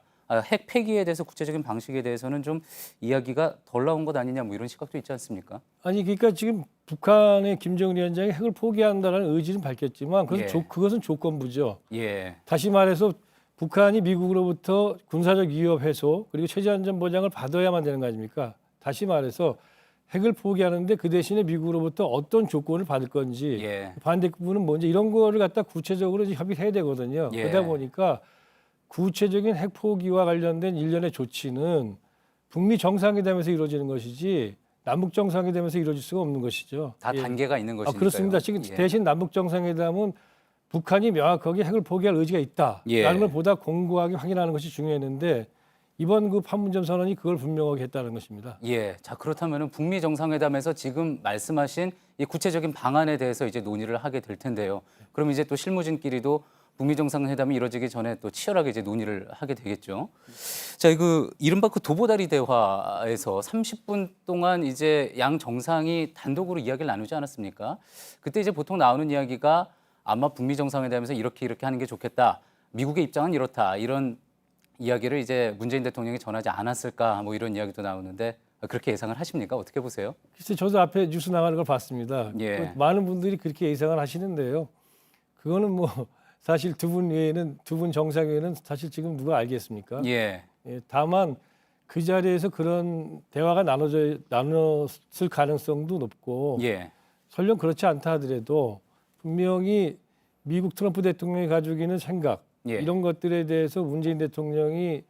핵 폐기에 대해서 구체적인 방식에 대해서는 좀 이야기가 덜 나온 것 아니냐 뭐 이런 시각도 있지 않습니까? 아니 그러니까 지금 북한의 김정은 위원장이 핵을 포기한다는 의지는 밝혔지만 그것은 조건부죠. 예. 다시 말해서 북한이 미국으로부터 군사적 위협 해소 그리고 체제 안전 보장을 받아야만 되는 거 아닙니까? 다시 말해서 핵을 포기하는데 그 대신에 미국으로부터 어떤 조건을 받을 건지 예. 반대부분은 뭔지 이런 거를 갖다 구체적으로 협의해야 되거든요. 예. 그러다 보니까 구체적인 핵 포기와 관련된 일련의 조치는 북미 정상회담에서 이루어지는 것이지 남북 정상회담에서 이루어질 수가 없는 것이죠. 다 단계가 있는 것이니까요. 그렇습니다. 지금 예. 대신 남북 정상회담은 북한이 명확하게 핵을 포기할 의지가 있다라는 예. 걸 보다 공고하게 확인하는 것이 중요했는데 이번 그 판문점 선언이 그걸 분명하게 했다는 것입니다. 예, 자 그렇다면은 북미 정상회담에서 지금 말씀하신 이 구체적인 방안에 대해서 이제 논의를 하게 될 텐데요. 그럼 이제 또 실무진끼리도 북미 정상회담이 이루어지기 전에 또 치열하게 이제 논의를 하게 되겠죠. 자, 그 이른바 그 도보다리 대화에서 30분 동안 이제 양 정상이 단독으로 이야기를 나누지 않았습니까? 그때 이제 보통 나오는 이야기가 아마 북미 정상회담에서 이렇게 하는 게 좋겠다. 미국의 입장은 이렇다. 이런 이야기를 이제 문재인 대통령이 전하지 않았을까 뭐 이런 이야기도 나오는데 그렇게 예상을 하십니까? 어떻게 보세요? 글쎄 저도 앞에 뉴스 나가는 걸 봤습니다. 예. 많은 분들이 그렇게 예상을 하시는데요. 그거는 뭐 사실 두 분 정상 외에는 사실 지금 누가 알겠습니까? 예. 다만 그 자리에서 그런 대화가 나눴을 가능성도 높고 예. 설령 그렇지 않다 하더라도 분명히 미국 트럼프 대통령이 가지고 있는 생각 예. 이런 것들에 대해서 문재인 대통령이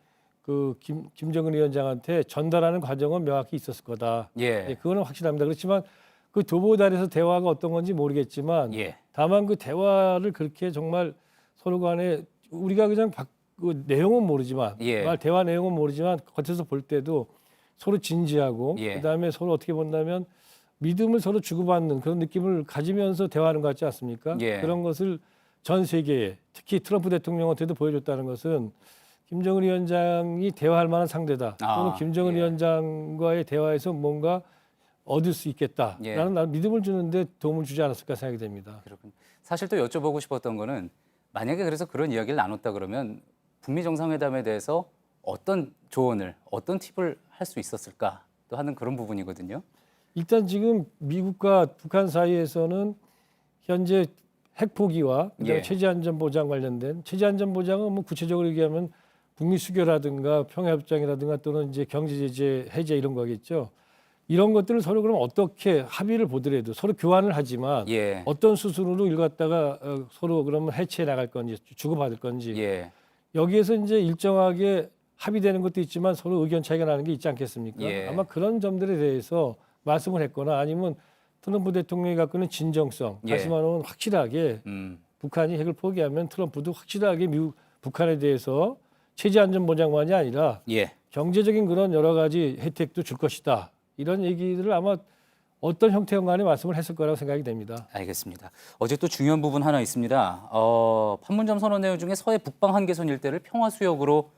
그 김정은 위원장한테 전달하는 과정은 명확히 있었을 거다. 예. 그거는 확실합니다. 그렇지만 그 도보다리에서 대화가 어떤 건지 모르겠지만 예. 다만 그 대화를 그렇게 정말 서로 간에 우리가 그냥 그 내용은 모르지만 예. 대화 내용은 모르지만 겉에서 볼 때도 서로 진지하고 예. 그다음에 서로 어떻게 본다면 믿음을 서로 주고받는 그런 느낌을 가지면서 대화하는 것 같지 않습니까? 예. 그런 것을 전 세계에 특히 트럼프 대통령한테도 보여줬다는 것은 김정은 위원장이 대화할 만한 상대다. 또는 김정은 위원장과의 대화에서 뭔가 얻을 수 있겠다라는 나는 믿음을 주는데 도움을 주지 않았을까 생각이 됩니다. 그렇군요. 사실 또 여쭤보고 싶었던 거는 만약에 그래서 그런 이야기를 나눴다 그러면 북미 정상회담에 대해서 어떤 조언을 어떤 팁을 할 수 있었을까 또 하는 그런 부분이거든요. 일단 지금 미국과 북한 사이에서는 현재 핵 포기와 그다음에 예. 체제 안전 보장 관련된 체제 안전 보장은 뭐 구체적으로 얘기하면 북미 수교라든가 평화협정이라든가 또는 이제 경제 제재 해제 이런 거겠죠. 이런 것들을 서로 그럼 어떻게 합의를 보더라도 서로 교환을 하지만 예. 어떤 수순으로 이걸 갖다가 서로 그러면 해체해 나갈 건지 주고받을 건지 예. 여기에서 이제 일정하게 합의되는 것도 있지만 서로 의견 차이가 나는 게 있지 않겠습니까? 예. 아마 그런 점들에 대해서 말씀을 했거나 아니면 트럼프 대통령이 갖고 있는 진정성 예. 다시 말하면 확실하게 북한이 핵을 포기하면 트럼프도 확실하게 북한에 대해서 체제 안전 보장만이 아니라 예. 경제적인 그런 여러 가지 혜택도 줄 것이다. 이런 얘기들을 아마 어떤 형태건 간에 말씀을 했을 거라고 생각이 됩니다. 알겠습니다. 어제 또 중요한 부분 하나 있습니다. 판문점 선언 내용 중에 서해 북방 한계선 일대를 평화수역으로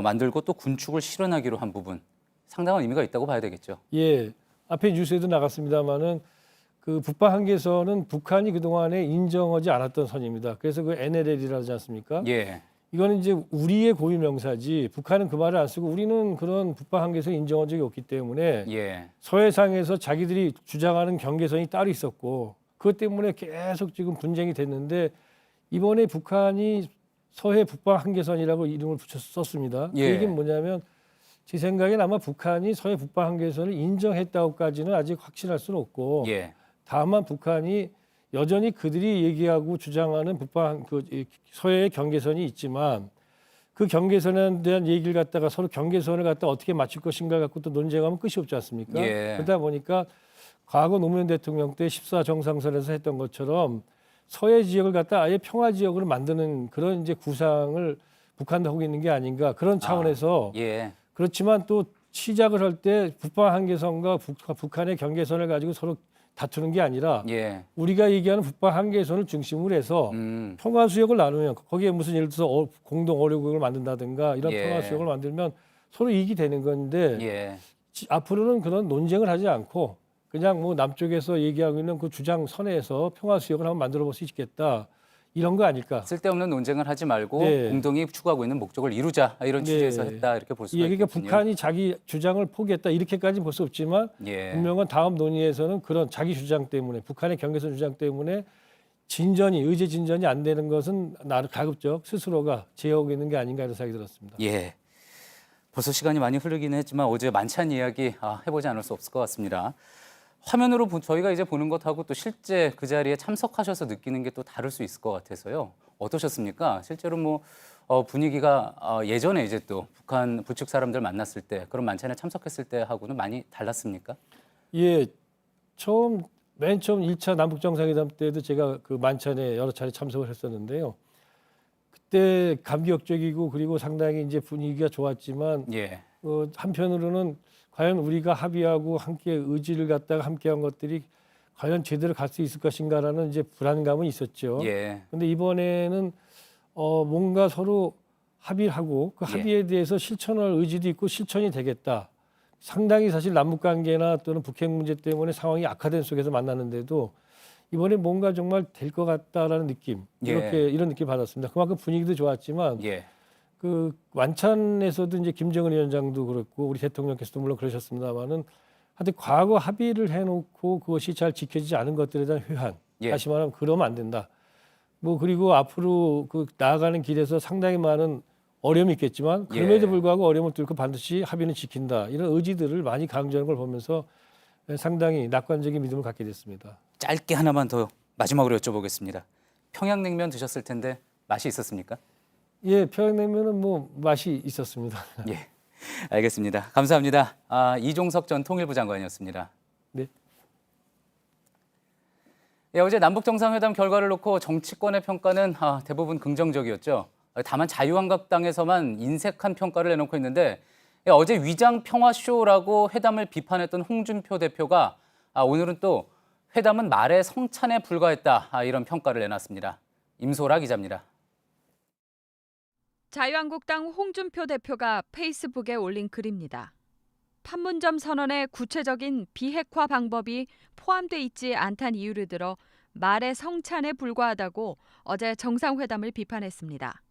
만들고 또 군축을 실현하기로 한 부분 상당한 의미가 있다고 봐야 되겠죠. 예, 앞에 뉴스에도 나갔습니다마는 그 북방 한계선은 북한이 그동안에 인정하지 않았던 선입니다. 그래서 그 NLL이라고 하지 않습니까? 예. 이거는 이제 우리의 고유 명사지 북한은 그 말을 안 쓰고 우리는 그런 북방 한계선 인정한 적이 없기 때문에 예. 서해상에서 자기들이 주장하는 경계선이 따로 있었고 그것 때문에 계속 지금 분쟁이 됐는데 이번에 북한이 서해 북방 한계선이라고 이름을 썼습니다. 예. 그 얘기는 뭐냐면 제 생각엔 아마 북한이 서해 북방 한계선을 인정했다고까지는 아직 확신할 수는 없고 예. 다만 북한이 여전히 그들이 얘기하고 주장하는 북방 서해의 경계선이 있지만 그 경계선에 대한 얘기를 갖다가 서로 경계선을 갖다 어떻게 맞출 것인가 갖고 또 논쟁하면 끝이 없지 않습니까? 예. 그러다 보니까 과거 노무현 대통령 때 14 정상선에서 했던 것처럼 서해 지역을 갖다 아예 평화 지역으로 만드는 그런 이제 구상을 북한도 하고 있는 게 아닌가 그런 차원에서 예. 그렇지만 또 시작을 할 때 북방 한계선과 북한의 경계선을 가지고 서로 다투는 게 아니라 예. 우리가 얘기하는 북방 한계선을 중심으로 해서 평화 수역을 나누면 거기에 무슨 예를 들어서 공동 어뢰국을 만든다든가 이런 예. 평화 수역을 만들면 서로 이익이 되는 건데 예. 앞으로는 그런 논쟁을 하지 않고 그냥 뭐 남쪽에서 얘기하고 있는 그 주장 선에서 평화 수역을 한번 만들어 볼 수 있겠다. 이런 거 아닐까? 쓸데없는 논쟁을 하지 말고 네. 공동이 추구하고 있는 목적을 이루자 이런 취지에서 했다 이렇게 볼 수가 그러니까 있겠군요. 북한이 자기 주장을 포기했다 이렇게까지는 볼 수 없지만 예. 분명한 다음 논의에서는 그런 자기 주장 때문에 북한의 경계선 주장 때문에 의제 진전이 안 되는 것은 나를 가급적 스스로가 제어하고 있는 게 아닌가 이런 생각이 들었습니다. 예. 벌써 시간이 많이 흐르기는 했지만 어제 많지 않은 이야기 해보지 않을 수 없을 것 같습니다. 화면으로 저희가 이제 보는 것하고 또 실제 그 자리에 참석하셔서 느끼는 게 또 다를 수 있을 것 같아서요. 어떠셨습니까? 실제로 뭐 분위기가 예전에 이제 또 북한 부축 사람들 만났을 때 그런 만찬에 참석했을 때하고는 많이 달랐습니까? 예, 맨 처음 1차 남북 정상회담 때도 제가 그 만찬에 여러 차례 참석을 했었는데요. 그때 감격적이고 그리고 상당히 이제 분위기가 좋았지만 예. 한편으로는 과연 우리가 합의하고 함께 의지를 갖다가 함께한 것들이 과연 제대로 갈 수 있을 것인가라는 이제 불안감은 있었죠. 예. 그런데 이번에는 뭔가 서로 합의를 하고 그 합의에 대해서 실천할 의지도 있고 실천이 되겠다. 상당히 사실 남북 관계나 또는 북핵 문제 때문에 상황이 악화된 속에서 만났는데도 이번에 뭔가 정말 될 것 같다라는 느낌, 이런 느낌 받았습니다. 그만큼 분위기도 좋았지만 그 완찬에서도 이제 김정은 위원장도 그렇고 우리 대통령께서도 물론 그러셨습니다만은 하여튼 과거 합의를 해놓고 그것이 잘 지켜지지 않은 것들에 대한 회한, 다시 말하면 그러면 안 된다. 뭐 그리고 앞으로 그 나아가는 길에서 상당히 많은 어려움이 있겠지만 그럼에도 불구하고 어려움을 뚫고 반드시 합의는 지킨다. 이런 의지들을 많이 강조하는 걸 보면서 상당히 낙관적인 믿음을 갖게 됐습니다. 짧게 하나만 더 마지막으로 여쭤보겠습니다. 평양냉면 드셨을 텐데 맛이 있었습니까? 예, 평양냉면은 뭐 맛이 있었습니다. 예, 알겠습니다. 감사합니다. 이종석 전 통일부 장관이었습니다. 네. 예, 어제 남북 정상회담 결과를 놓고 정치권의 평가는 대부분 긍정적이었죠. 다만 자유한국당에서만 인색한 평가를 내놓고 있는데 어제 위장 평화쇼라고 회담을 비판했던 홍준표 대표가 오늘은 또 회담은 말의 성찬에 불과했다 이런 평가를 내놨습니다. 임소라 기자입니다. 자유한국당 홍준표 대표가 페이스북에 올린 글입니다. 판문점 선언의 구체적인 비핵화 방법이 포함돼 있지 않다는 이유를 들어 말의 성찬에 불과하다고 어제 정상회담을 비판했습니다.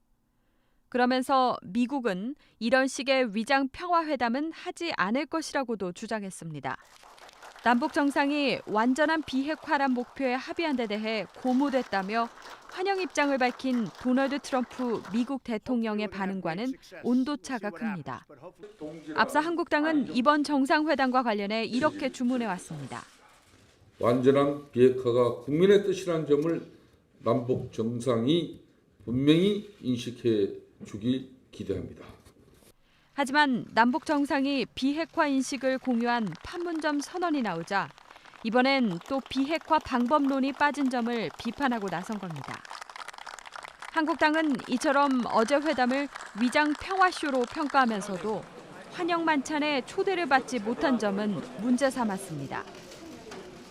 그러면서 미국은 이런 식의 위장 평화회담은 하지 않을 것이라고도 주장했습니다. 남북 정상이 완전한 비핵화란 목표에 합의한 데 대해 고무됐다며 환영 입장을 밝힌 도널드 트럼프 미국 대통령의 반응과는 온도차가 큽니다. 앞서 한국당은 이번 정상회담과 관련해 이렇게 주문해 왔습니다. 완전한 비핵화가 국민의 뜻이라는 점을 남북 정상이 분명히 인식해 주길 기대합니다. 하지만 남북 정상이 비핵화 인식을 공유한 판문점 선언이 나오자 이번엔 또 비핵화 방법론이 빠진 점을 비판하고 나선 겁니다. 한국당은 이처럼 어제 회담을 위장 평화쇼로 평가하면서도 환영 만찬에 초대를 받지 못한 점은 문제 삼았습니다.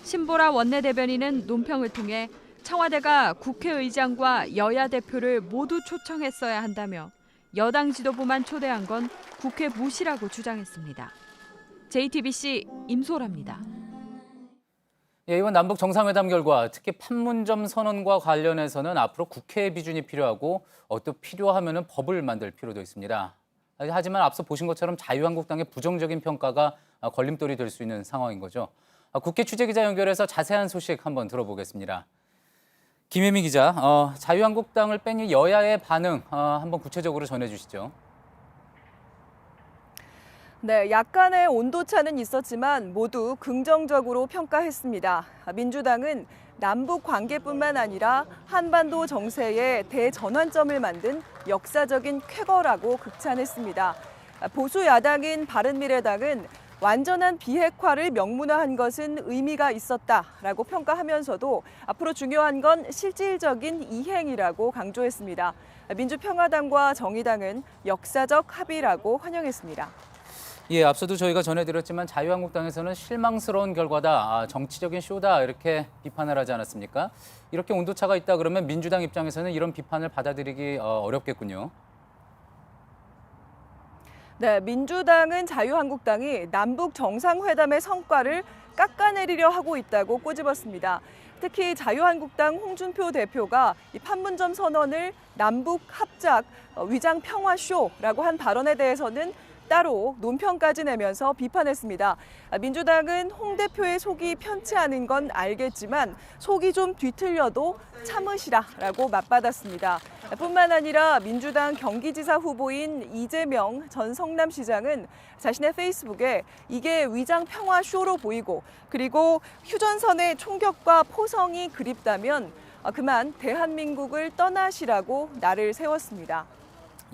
신보라 원내대변인은 논평을 통해 청와대가 국회의장과 여야 대표를 모두 초청했어야 한다며 여당 지도부만 초대한 건 국회 무시라고 주장했습니다. JTBC 임소라입니다. 예, 이번 남북 정상회담 결과 특히 판문점 선언과 관련해서는 앞으로 국회의 비준이 필요하고 또 필요하면 법을 만들 필요도 있습니다. 하지만 앞서 보신 것처럼 자유한국당의 부정적인 평가가 걸림돌이 될 수 있는 상황인 거죠. 국회 취재기자 연결해서 자세한 소식 한번 들어보겠습니다. 김혜미 기자, 자유한국당을 뺀 이 여야의 반응 한번 구체적으로 전해주시죠. 네, 약간의 온도차는 있었지만 모두 긍정적으로 평가했습니다. 민주당은 남북 관계뿐만 아니라 한반도 정세의 대전환점을 만든 역사적인 쾌거라고 극찬했습니다. 보수 야당인 바른미래당은 완전한 비핵화를 명문화한 것은 의미가 있었다라고 평가하면서도 앞으로 중요한 건 실질적인 이행이라고 강조했습니다. 민주평화당과 정의당은 역사적 합의라고 환영했습니다. 예, 앞서도 저희가 전해드렸지만 자유한국당에서는 실망스러운 결과다, 정치적인 쇼다 이렇게 비판을 하지 않았습니까? 이렇게 온도차가 있다 그러면 민주당 입장에서는 이런 비판을 받아들이기 어렵겠군요. 네, 민주당은 자유한국당이 남북 정상회담의 성과를 깎아내리려 하고 있다고 꼬집었습니다. 특히 자유한국당 홍준표 대표가 이 판문점 선언을 남북 합작 위장 평화쇼라고 한 발언에 대해서는 따로 논평까지 내면서 비판했습니다. 민주당은 홍 대표의 속이 편치 않은 건 알겠지만 속이 좀 뒤틀려도 참으시라라고 맞받았습니다. 뿐만 아니라 민주당 경기지사 후보인 이재명 전 성남시장은 자신의 페이스북에 이게 위장 평화 쇼로 보이고 그리고 휴전선의 총격과 포성이 그립다면 그만 대한민국을 떠나시라고 날을 세웠습니다.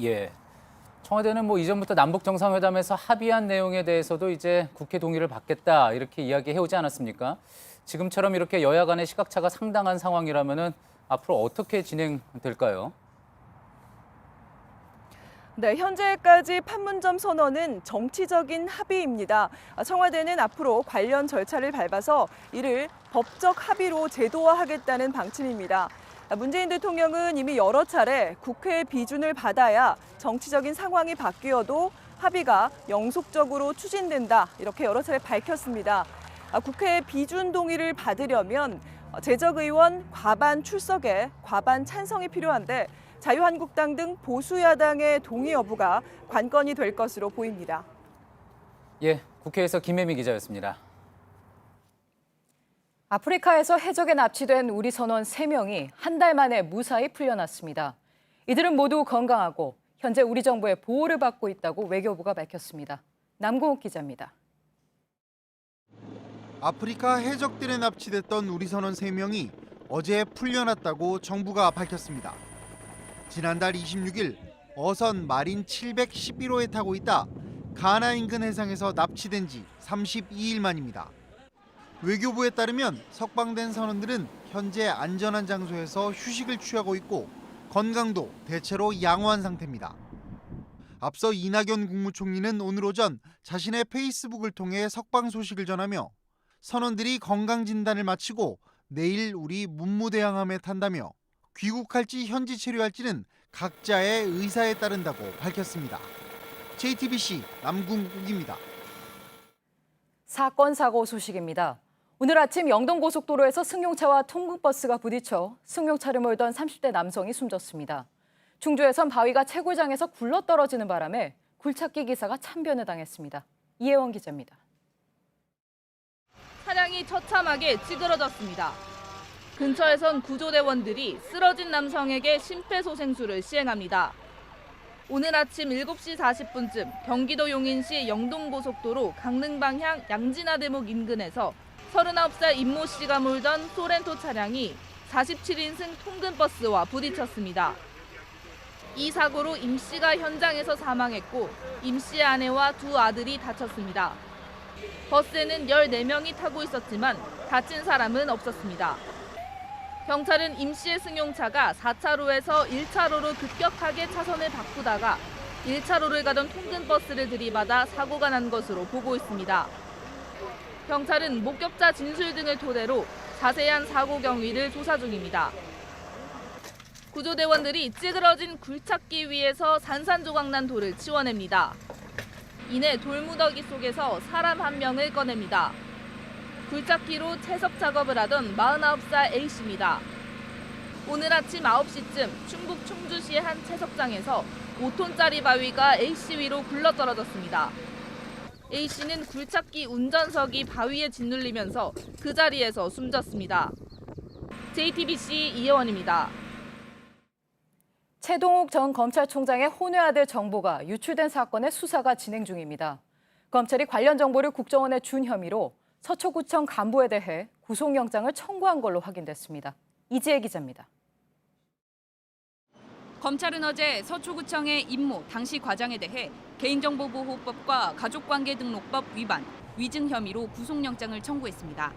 예. 청와대는 뭐 이전부터 남북 정상회담에서 합의한 내용에 대해서도 이제 국회 동의를 받겠다 이렇게 이야기해오지 않았습니까? 지금처럼 이렇게 여야 간의 시각차가 상당한 상황이라면은 앞으로 어떻게 진행될까요? 네, 현재까지 판문점 선언은 정치적인 합의입니다. 청와대는 앞으로 관련 절차를 밟아서 이를 법적 합의로 제도화하겠다는 방침입니다. 문재인 대통령은 이미 여러 차례 국회의 비준을 받아야 정치적인 상황이 바뀌어도 합의가 영속적으로 추진된다 이렇게 여러 차례 밝혔습니다. 국회의 비준 동의를 받으려면 재적의원 과반 출석에 과반 찬성이 필요한데 자유한국당 등 보수야당의 동의 여부가 관건이 될 것으로 보입니다. 예, 국회에서 김혜미 기자였습니다. 아프리카에서 해적에 납치된 우리 선원 3명이 한 달 만에 무사히 풀려났습니다. 이들은 모두 건강하고 현재 우리 정부의 보호를 받고 있다고 외교부가 밝혔습니다. 남궁욱 기자입니다. 아프리카 해적들에 납치됐던 우리 선원 3명이 어제 풀려났다고 정부가 밝혔습니다. 지난달 26일 어선 마린 711호에 타고 있다 가나 인근 해상에서 납치된 지 32일 만입니다. 외교부에 따르면 석방된 선원들은 현재 안전한 장소에서 휴식을 취하고 있고 건강도 대체로 양호한 상태입니다. 앞서 이낙연 국무총리는 오늘 오전 자신의 페이스북을 통해 석방 소식을 전하며 선원들이 건강 진단을 마치고 내일 우리 문무대항함에 탄다며 귀국할지 현지 체류할지는 각자의 의사에 따른다고 밝혔습니다. JTBC 남궁욱입니다. 사건 사고 소식입니다. 오늘 아침 영동고속도로에서 승용차와 통근버스가 부딪혀 승용차를 몰던 30대 남성이 숨졌습니다. 충주에선 바위가 채굴장에서 굴러떨어지는 바람에 굴착기 기사가 참변을 당했습니다. 이혜원 기자입니다. 차량이 처참하게 찌그러졌습니다. 근처에선 구조대원들이 쓰러진 남성에게 심폐소생술을 시행합니다. 오늘 아침 7시 40분쯤 경기도 용인시 영동고속도로 강릉 방향 양진하대목 인근에서 39살 임모 씨가 몰던 소렌토 차량이 47인승 통근버스와 부딪혔습니다. 이 사고로 임 씨가 현장에서 사망했고 임 씨의 아내와 두 아들이 다쳤습니다. 버스에는 14명이 타고 있었지만 다친 사람은 없었습니다. 경찰은 임 씨의 승용차가 4차로에서 1차로로 급격하게 차선을 바꾸다가 1차로를 가던 통근버스를 들이받아 사고가 난 것으로 보고 있습니다. 경찰은 목격자 진술 등을 토대로 자세한 사고 경위를 조사 중입니다. 구조대원들이 찌그러진 굴착기 위에서 산산조각난 돌을 치워냅니다. 이내 돌무더기 속에서 사람 한 명을 꺼냅니다. 굴착기로 채석 작업을 하던 49살 A씨입니다. 오늘 아침 9시쯤 충북 충주시의 한 채석장에서 5톤짜리 바위가 A씨 위로 굴러떨어졌습니다. A씨는 굴착기 운전석이 바위에 짓눌리면서 그 자리에서 숨졌습니다. JTBC 이혜원입니다. 최동욱 전 검찰총장의 혼외 아들 정보가 유출된 사건의 수사가 진행 중입니다. 검찰이 관련 정보를 국정원에 준 혐의로 서초구청 간부에 대해 구속영장을 청구한 걸로 확인됐습니다. 이지혜 기자입니다. 검찰은 어제 서초구청의 임모 당시 과장에 대해 개인정보보호법과 가족관계등록법 위반, 위증 혐의로 구속영장을 청구했습니다.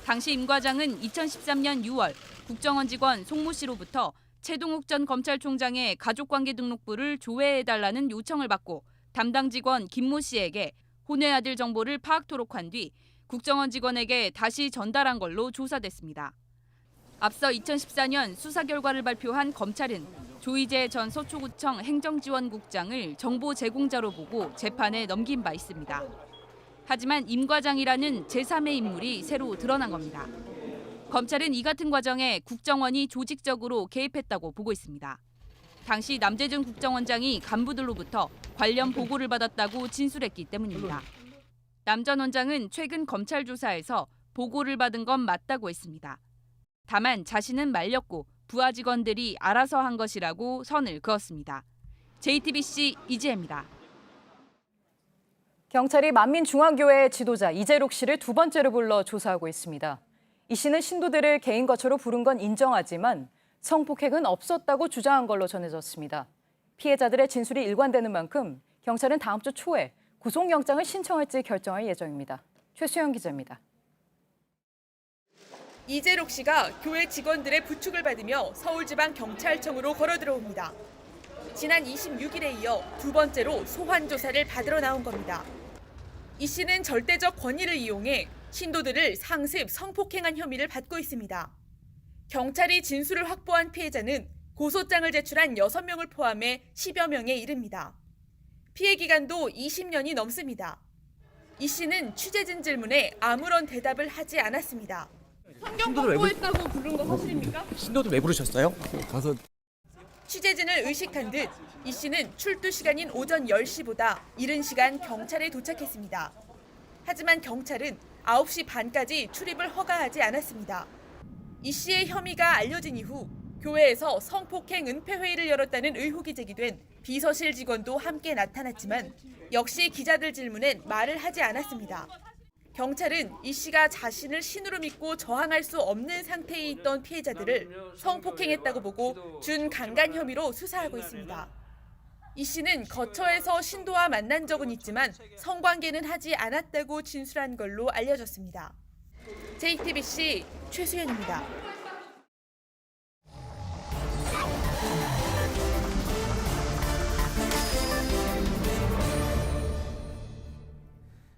당시 임 과장은 2013년 6월 국정원 직원 송모 씨로부터 최동욱 전 검찰총장의 가족관계등록부를 조회해달라는 요청을 받고 담당 직원 김모 씨에게 혼외 아들 정보를 파악토록 한 뒤 국정원 직원에게 다시 전달한 걸로 조사됐습니다. 앞서 2014년 수사 결과를 발표한 검찰은 조희재 전 서초구청 행정지원국장을 정보 제공자로 보고 재판에 넘긴 바 있습니다. 하지만 임 과장이라는 제3의 인물이 새로 드러난 겁니다. 검찰은 이 같은 과정에 국정원이 조직적으로 개입했다고 보고 있습니다. 당시 남재준 국정원장이 간부들로부터 관련 보고를 받았다고 진술했기 때문입니다. 남 전 원장은 최근 검찰 조사에서 보고를 받은 건 맞다고 했습니다. 다만 자신은 말렸고 부하 직원들이 알아서 한 것이라고 선을 그었습니다. JTBC 이지혜입니다. 경찰이 만민중앙교회 지도자 이재록 씨를 두 번째로 불러 조사하고 있습니다. 이 씨는 신도들을 개인 거처로 부른 건 인정하지만 성폭행은 없었다고 주장한 걸로 전해졌습니다. 피해자들의 진술이 일관되는 만큼 경찰은 다음 주 초에 구속영장을 신청할지 결정할 예정입니다. 최수영 기자입니다. 이재록 씨가 교회 직원들의 부축을 받으며 서울지방경찰청으로 걸어 들어옵니다. 지난 26일에 이어 두 번째로 소환 조사를 받으러 나온 겁니다. 이 씨는 절대적 권위를 이용해 신도들을 상습 성폭행한 혐의를 받고 있습니다. 경찰이 진술을 확보한 피해자는 고소장을 제출한 6명을 포함해 10여 명에 이릅니다. 피해 기간도 20년이 넘습니다. 이 씨는 취재진 질문에 아무런 대답을 하지 않았습니다. 성경 공부했다고 부른 거 사실입니까? 신도들 왜 부르셨어요? 가서 취재진을 의식한 듯 이 씨는 출두 시간인 오전 10시보다 이른 시간 경찰에 도착했습니다. 하지만 경찰은 9시 반까지 출입을 허가하지 않았습니다. 이 씨의 혐의가 알려진 이후 교회에서 성폭행 은폐회의를 열었다는 의혹이 제기된 비서실 직원도 함께 나타났지만 역시 기자들 질문엔 말을 하지 않았습니다. 경찰은 이 씨가 자신을 신으로 믿고 저항할 수 없는 상태에 있던 피해자들을 성폭행했다고 보고 준강간 혐의로 수사하고 있습니다. 이 씨는 거처에서 신도와 만난 적은 있지만 성관계는 하지 않았다고 진술한 걸로 알려졌습니다. JTBC 최수연입니다.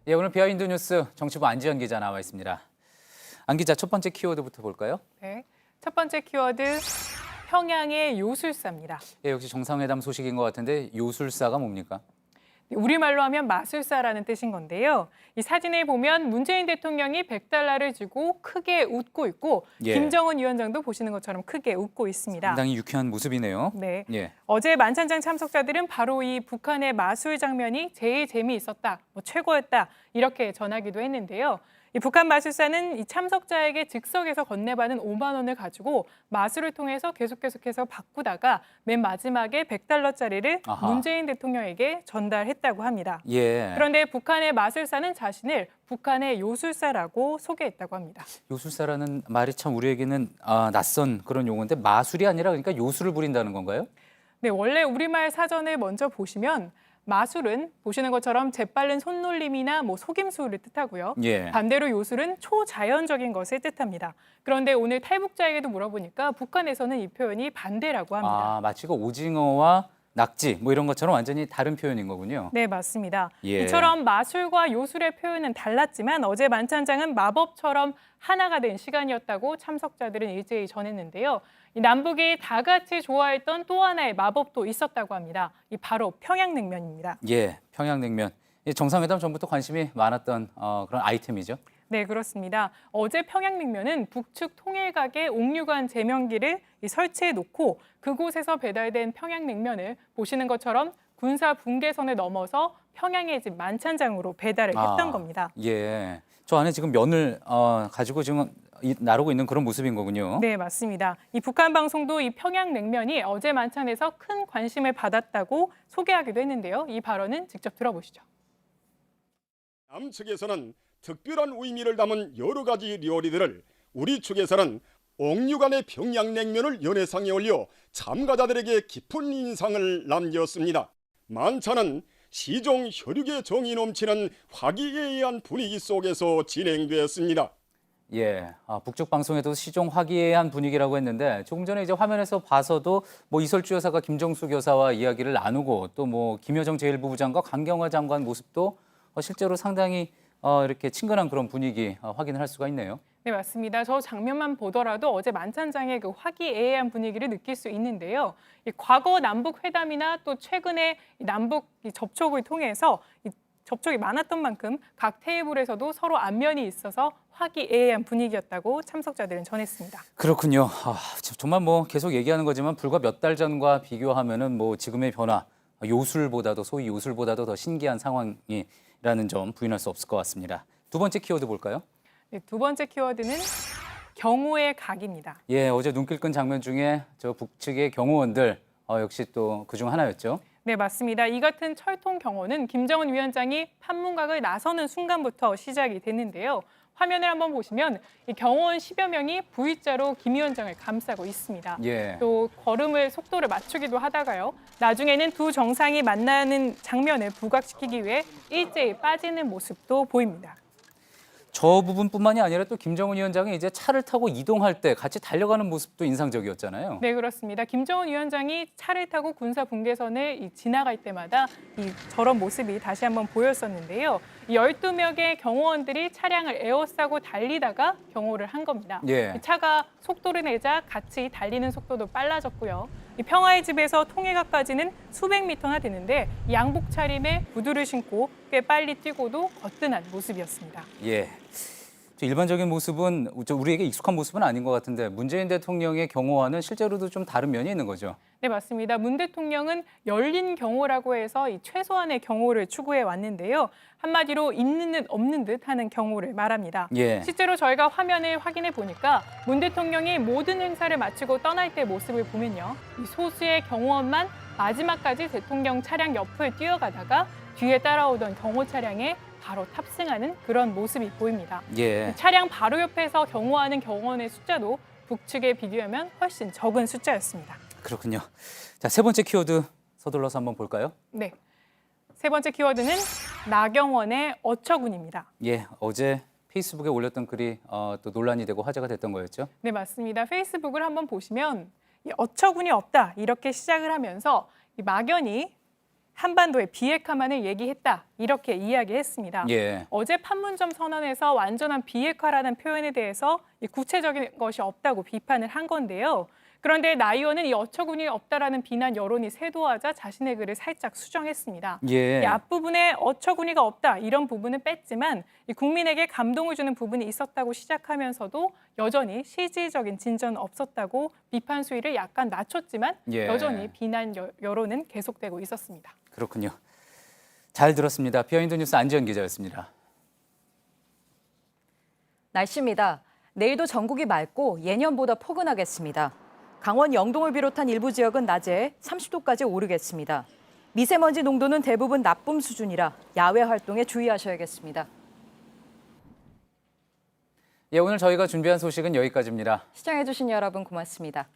예, 오늘 비하인드 뉴스 정치부 안지연 기자 나와 있습니다. 안 기자, 첫 번째 키워드부터 볼까요? 네, 첫 번째 키워드 평양의 요술사입니다. 예, 역시 정상회담 소식인 것 같은데 요술사가 뭡니까? 우리말로 하면 마술사라는 뜻인 건데요. 이 사진에 보면 문재인 대통령이 $100를 주고 크게 웃고 있고 예. 김정은 위원장도 보시는 것처럼 크게 웃고 있습니다. 상당히 유쾌한 모습이네요. 네. 예. 어제 만찬장 참석자들은 바로 이 북한의 마술 장면이 제일 재미있었다, 최고였다 이렇게 전하기도 했는데요. 이 북한 마술사는 이 참석자에게 즉석에서 건네받은 5만 원을 가지고 마술을 통해서 계속해서 바꾸다가 맨 마지막에 $100짜리를 문재인 대통령에게 전달했다고 합니다. 예. 그런데 북한의 마술사는 자신을 북한의 요술사라고 소개했다고 합니다. 요술사라는 말이 참 우리에게는 낯선 그런 용어인데 마술이 아니라 그러니까 요술을 부린다는 건가요? 네, 원래 우리말 사전을 먼저 보시면 마술은 보시는 것처럼 재빠른 손놀림이나 속임수를 뜻하고요. 예. 반대로 요술은 초자연적인 것을 뜻합니다. 그런데 오늘 탈북자에게도 물어보니까 북한에서는 이 표현이 반대라고 합니다. 마치 그 오징어와 낙지 이런 것처럼 완전히 다른 표현인 거군요. 네, 맞습니다. 예. 이처럼 마술과 요술의 표현은 달랐지만 어제 만찬장은 마법처럼 하나가 된 시간이었다고 참석자들은 일제히 전했는데요. 이 남북이 다 같이 좋아했던 또 하나의 마법도 있었다고 합니다. 이 바로 평양냉면입니다. 예, 평양냉면. 정상회담 전부터 관심이 많았던 그런 아이템이죠. 네, 그렇습니다. 어제 평양냉면은 북측 통일각에 옥류관 제명기를 설치해 놓고 그곳에서 배달된 평양냉면을 보시는 것처럼 군사 분계선을 넘어서 평양의 집 만찬장으로 배달을 했던 겁니다. 예, 저 안에 지금 면을 가지고 지금 나르고 있는 그런 모습인 거군요. 네, 맞습니다. 이 북한 방송도 이 평양냉면이 어제 만찬에서 큰 관심을 받았다고 소개하기도 했는데요. 이 발언은 직접 들어보시죠. 남측에서는 특별한 의미를 담은 여러 가지 요리들을, 우리 측에서는 옥류관의 평양냉면을 연회상에 올려 참가자들에게 깊은 인상을 남겼습니다. 만찬은 시종 혈육의 정이 넘치는 화기애애한 분위기 속에서 진행되었습니다. 예, 북측 방송에도 시종 화기애애한 분위기라고 했는데 조금 전에 이제 화면에서 봐서도 이설주 여사가 김정수 교사와 이야기를 나누고 또 김여정 제1부부장과 강경화 장관 모습도 실제로 상당히 이렇게 친근한 그런 분위기 확인을 할 수가 있네요. 네, 맞습니다. 저 장면만 보더라도 어제 만찬장의 그 화기애애한 분위기를 느낄 수 있는데요. 이 과거 남북 회담이나 또 최근에 남북 접촉을 통해서 접촉이 많았던 만큼 각 테이블에서도 서로 안면이 있어서 화기애애한 분위기였다고 참석자들은 전했습니다. 그렇군요. 정말 계속 얘기하는 거지만 불과 몇 달 전과 비교하면은 지금의 변화, 요술보다도 소위 요술보다도 더 신기한 상황이라는 점 부인할 수 없을 것 같습니다. 두 번째 키워드 볼까요? 네, 두 번째 키워드는 경호의 각입니다. 예, 어제 눈길 끈 장면 중에 저 북측의 경호원들 역시 또 그중 하나였죠. 네, 맞습니다. 이 같은 철통 경호는 김정은 위원장이 판문각을 나서는 순간부터 시작이 됐는데요. 화면을 한번 보시면 이 경호원 10여 명이 V자로 김 위원장을 감싸고 있습니다. 예. 또 걸음을 속도를 맞추기도 하다가요. 나중에는 두 정상이 만나는 장면을 부각시키기 위해 일제히 빠지는 모습도 보입니다. 저 부분뿐만이 아니라 또 김정은 위원장이 이제 차를 타고 이동할 때 같이 달려가는 모습도 인상적이었잖아요. 네, 그렇습니다. 김정은 위원장이 차를 타고 군사 분계선을 지나갈 때마다 저런 모습이 다시 한번 보였었는데요. 12명의 경호원들이 차량을 에워싸고 달리다가 경호를 한 겁니다. 예. 이 차가 속도를 내자 같이 달리는 속도도 빨라졌고요. 이 평화의 집에서 통일각까지는 수백 미터나 되는데 양복 차림에 구두를 신고 꽤 빨리 뛰고도 거뜬한 모습이었습니다. 예. 일반적인 모습은 우리에게 익숙한 모습은 아닌 것 같은데 문재인 대통령의 경호와는 실제로도 좀 다른 면이 있는 거죠. 네, 맞습니다. 문 대통령은 열린 경호라고 해서 이 최소한의 경호를 추구해 왔는데요. 한마디로 있는 듯 없는 듯 하는 경호를 말합니다. 예. 실제로 저희가 화면을 확인해 보니까 문 대통령이 모든 행사를 마치고 떠날 때 모습을 보면요. 이 소수의 경호원만 마지막까지 대통령 차량 옆을 뛰어가다가 뒤에 따라오던 경호 차량에 바로 탑승하는 그런 모습이 보입니다. 예. 차량 바로 옆에서 경호하는 경호원의 숫자도 북측에 비교하면 훨씬 적은 숫자였습니다. 그렇군요. 자, 세 번째 키워드 서둘러서 한번 볼까요? 네. 세 번째 키워드는 나경원의 어처구니입니다. 예, 어제 페이스북에 올렸던 글이 또 논란이 되고 화제가 됐던 거였죠? 네, 맞습니다. 페이스북을 한번 보시면 이 어처구니 없다 이렇게 시작을 하면서 이 막연히 한반도의 비핵화만을 얘기했다 이렇게 이야기했습니다. 예. 어제 판문점 선언에서 완전한 비핵화라는 표현에 대해서 구체적인 것이 없다고 비판을 한 건데요. 그런데 나 의원은 이 어처구니 없다라는 비난 여론이 쇄도하자 자신의 글을 살짝 수정했습니다. 예. 이 앞부분에 어처구니가 없다 이런 부분은 뺐지만 이 국민에게 감동을 주는 부분이 있었다고 시작하면서도 여전히 실질적인 진전은 없었다고 비판 수위를 약간 낮췄지만 예. 여전히 비난 여론은 계속되고 있었습니다. 그렇군요. 잘 들었습니다. 비하인드 뉴스 안지연 기자였습니다. 날씨입니다. 내일도 전국이 맑고 예년보다 포근하겠습니다. 강원 영동을 비롯한 일부 지역은 낮에 30도까지 오르겠습니다. 미세먼지 농도는 대부분 나쁨 수준이라 야외 활동에 주의하셔야겠습니다. 예, 오늘 저희가 준비한 소식은 여기까지입니다. 시청해주신 여러분 고맙습니다.